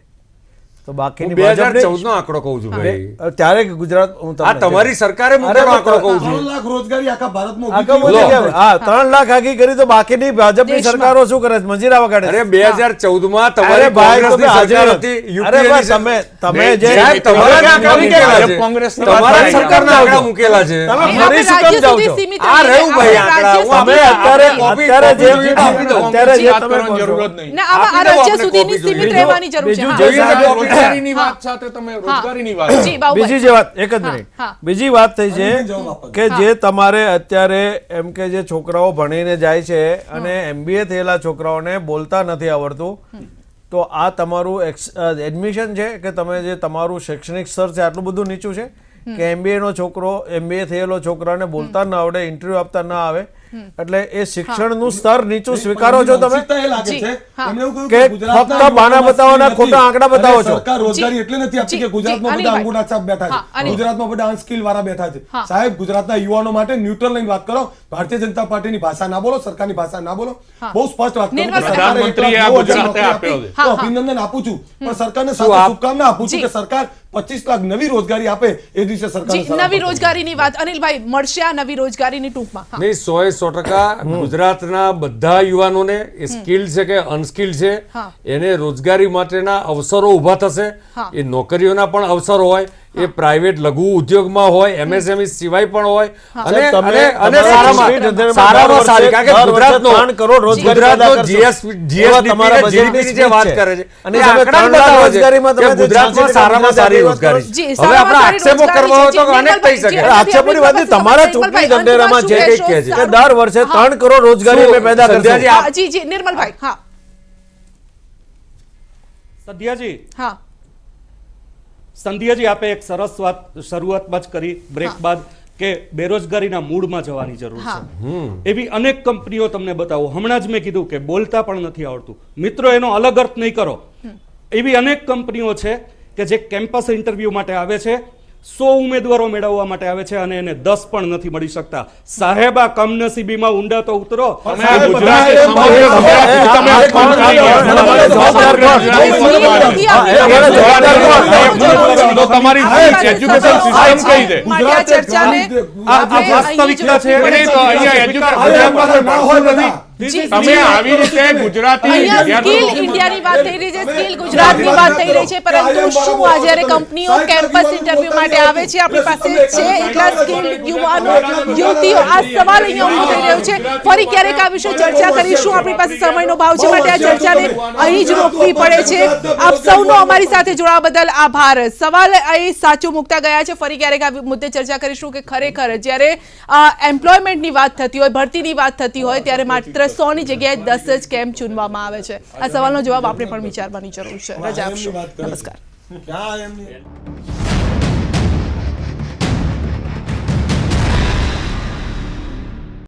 તો બાકીની 2014 નો આંકડો કહું છું ભાઈ. ત્યારે ગુજરાત, હું આ તમારી સરકારે મૂકેલો આંકડો કહું છું. 3 લાખ રોજગારી આખા ભારતમાં આખા બોલી ગયા. હા, 3 લાખ આગી કરી તો બાકીની ભાજપની સરકારો શું કરે છે? મજીરા વગાડે છે. અરે 2014 માં તમારી અરે ભાઈ, કોંગ્રેસની તમે સરકાર હાજર હતી. નથી. અરે ભાઈ, તમે જે સાહેબ, તમારા આંકડા મૂકેલા છે. કોંગ્રેસની તમારા વાત સરકારના આંકડા મૂકેલા છે. તમે આપણે ફરી શું રાજ્ય કામ જાઓ સુધી છો? સીમિત આ રહીએ. રહ્યું ભાઈ આપણે આંકડા. રાજ્ય હું સુધી- અત્યારે જે કોંગ્રેસની વાત તમે કરવાની કહો છો. જરૂર જ નહીં. ના, આમાં આ આપી દો, રાજ્ય આપણે સુધીની કોપી સીમિત જોઈએ. રહેવાની જરૂર છે. બીજું હા. જે સાહેબ રોજગારીની વાત સાથે તમે રોજગારીની વાત જી બાબુભાઈ, બીજી જે વાત, એક જ મિનિટ, હા. બીજી વાત થઈ છે જવાબ આપો. કે જે તમારે અત્યારે એમ કે જે છોકરાઓ ભણીને જાય છે અને MBA થયેલા છોકરાઓને બોલતા નથી આવડતું, તો આ તમારું એડમિશન છે કે તમે જે તમારું શૈક્ષણિક સ્તર છે આટલું બધું નીચું છે કે MBA થયેલો છોકરાને બોલતા ન આવડે, ઇન્ટરવ્યુ આપતા ના આવે, એટલે એ શિક્ષણનું સ્તર નીચું સ્વીકારો છો તમે માનસિકતા એ લાગે છે. એમણે એવું કહ્યું કે ગુજરાતના ફક્ત બાના બતાવવાના યુવાનો ખોટા આંકડા નથી. બતાવો અને છો. સરકાર રોજગારી એટલે નથી આપતી જી, કે ગુજરાતમાં જી, બધા અનિલભાઈ. અંગૂઠા છાપ બેઠા હા, છે, અનિલ. ગુજરાતમાં બધા અનસ્કિલ વાળા બેઠા છે. સાહેબ, ગુજરાતના યુવાનો માટે ન્યુટ્રલ લઈને વાત કરો. ભારતીય જનતા પાર્ટીની ભાષા ના બોલો, સરકારની ભાષા ના બોલો. બહુ સ્પષ્ટ વાત કરો. નિર્મલ પ્રધાનમંત્રીએ આ ગુજરાતે આપ્યો છે. તો અભિનંદન આપું છું, પણ સરકારને સાથે શુભકામના આપું છું જી. કે સરકાર 25 લાખ નવી રોજગારી આપે એ દિવસે સરકાર જી નવી રોજગારીની વાત અનિલભાઈ, મળશે આ નવી રોજગારીની ટૂંકમાં? હા. નહીં, 100% ગુજરાતના બધા યુવાનોને એ સ્કિલ્ડ છે કે અનસ્કિલ્ડ છે, હા. એને રોજગારી માટેના અવસરો ઊભા થશે. હા. એ નોકરીઓના પણ અવસરો હોય, એ પ્રાઇવેટ લઘુ ઉદ્યોગમાં હોય, MSME સિવાય પણ હોય, અને સાહેબ, તમે અને તમારા સારામાં સ્ટેટ અંદરમાં સારામાં દર સારી, કારણ કે વર્ષે ગુજરાતનો 3 કરોડ રોજગારી ગુજરાતનો પેદા કરશો. એવા તમારા GSDP બજેટની ની જે વાત સ્પીચ કરે છે, અને એ તમે આંકડા 3 લાખ બતાવે છે રોજગારીમાં કે તમે જે ગુજરાતમાં 86% સારામાં સારી વાત કરો. રોજગારી. જી, હવે સારામાં આપણે સારી આક્ષેપો રોજગારી કરવા હોય છે. તો અનેક થઈ શકે. નિર્મલભાઈ, આક્ષેપોની વાત નહીં, તમારા ચૂંટણી ઢંઢેરામાં જે કંઈક કહે છે. કે દર વર્ષે 3 કરોડ રોજગારી અમે પેદા કરશું. સંધ્યાજી, જી જી નિર્મલભાઈ, હા સધ્યાજી હા સંધ્યાજી આપે એક સરસ વાત શરૂઆતમાં જ કરી બ્રેક બાદ કે બેરોજગારીના મૂળમાં જવાની જરૂર હા. છે એવી અનેક કંપનીઓ તમને બતાવો. હમણાં જ મેં કીધું કે બોલતા પણ નથી આવડતું. મિત્રો એનો અલગ અર્થ નહીં કરો. એવી અનેક કંપનીઓ છે કે જે કેમ્પસ ઇન્ટરવ્યુ માટે આવે છે, 100 ઉમેદવારો મેળવવા માટે આવે છે અને એને 10 પણ નથી મળી શકતા. સાહેબ આ કમનસીબીમાં ઊંડા તો ઉતરો. તમે આ ગુજરાતી સમાજને ગુજરાતી તમે અપમાન કરી ગયા. તો તમારી એજ્યુકેશન સિસ્ટમ કઈ છે? માટે આ ચર્ચાને આ વાસ્તવિકતા છે. અરે તો અહીંયા એજ્યુકેશન ના હોય બધા. તમે આવી રીતે ગુજરાતી અહીંયા વિદ્યાર્થીઓ સ્કિલ ઇન્ડિયાની વાત થઈ રહી છે, સ્કિલ ગુજરાતની વાત થઈ રહી છે, પરંતુ શું આ જ્યારે કંપનીઓ કેમ્પસ ઇન્ટરવ્યુ માટે આવે છે, આપણી પાસે છે એટલા સ્કિલ યુવાનો યુવતીઓ? આ સવાલ અહીંયા ઊભો થઈ રહ્યો છે. ફરી ક્યારેક આ વિશે ચર્ચા કરીશું. આપણી પાસે સમયનો ભાવ છે માટે આ ચર્ચાને અહીં જ રોકવી પડે છે. આપ સૌનો અમારી સાથે જોડાવા બદલ આભાર. સવાલ અહીં સાચું મૂકતા ગયા છે. ફરી ક્યારેક આ મુદ્દે ચર્ચા કરીશું કે ખરેખર જ્યારે એમ્પ્લોયમેન્ટની વાત થતી હોય, ભરતીની વાત થતી હોય, ત્યારે માત્ર 100 ની જગ્યાએ 10 જ કેમ ચૂનવામાં આવે છે? આ સવાલનો જવાબ આપણે પણ વિચારવાની જરૂર છે. રજા આપશો. નમસ્કાર. ક્યાં એમની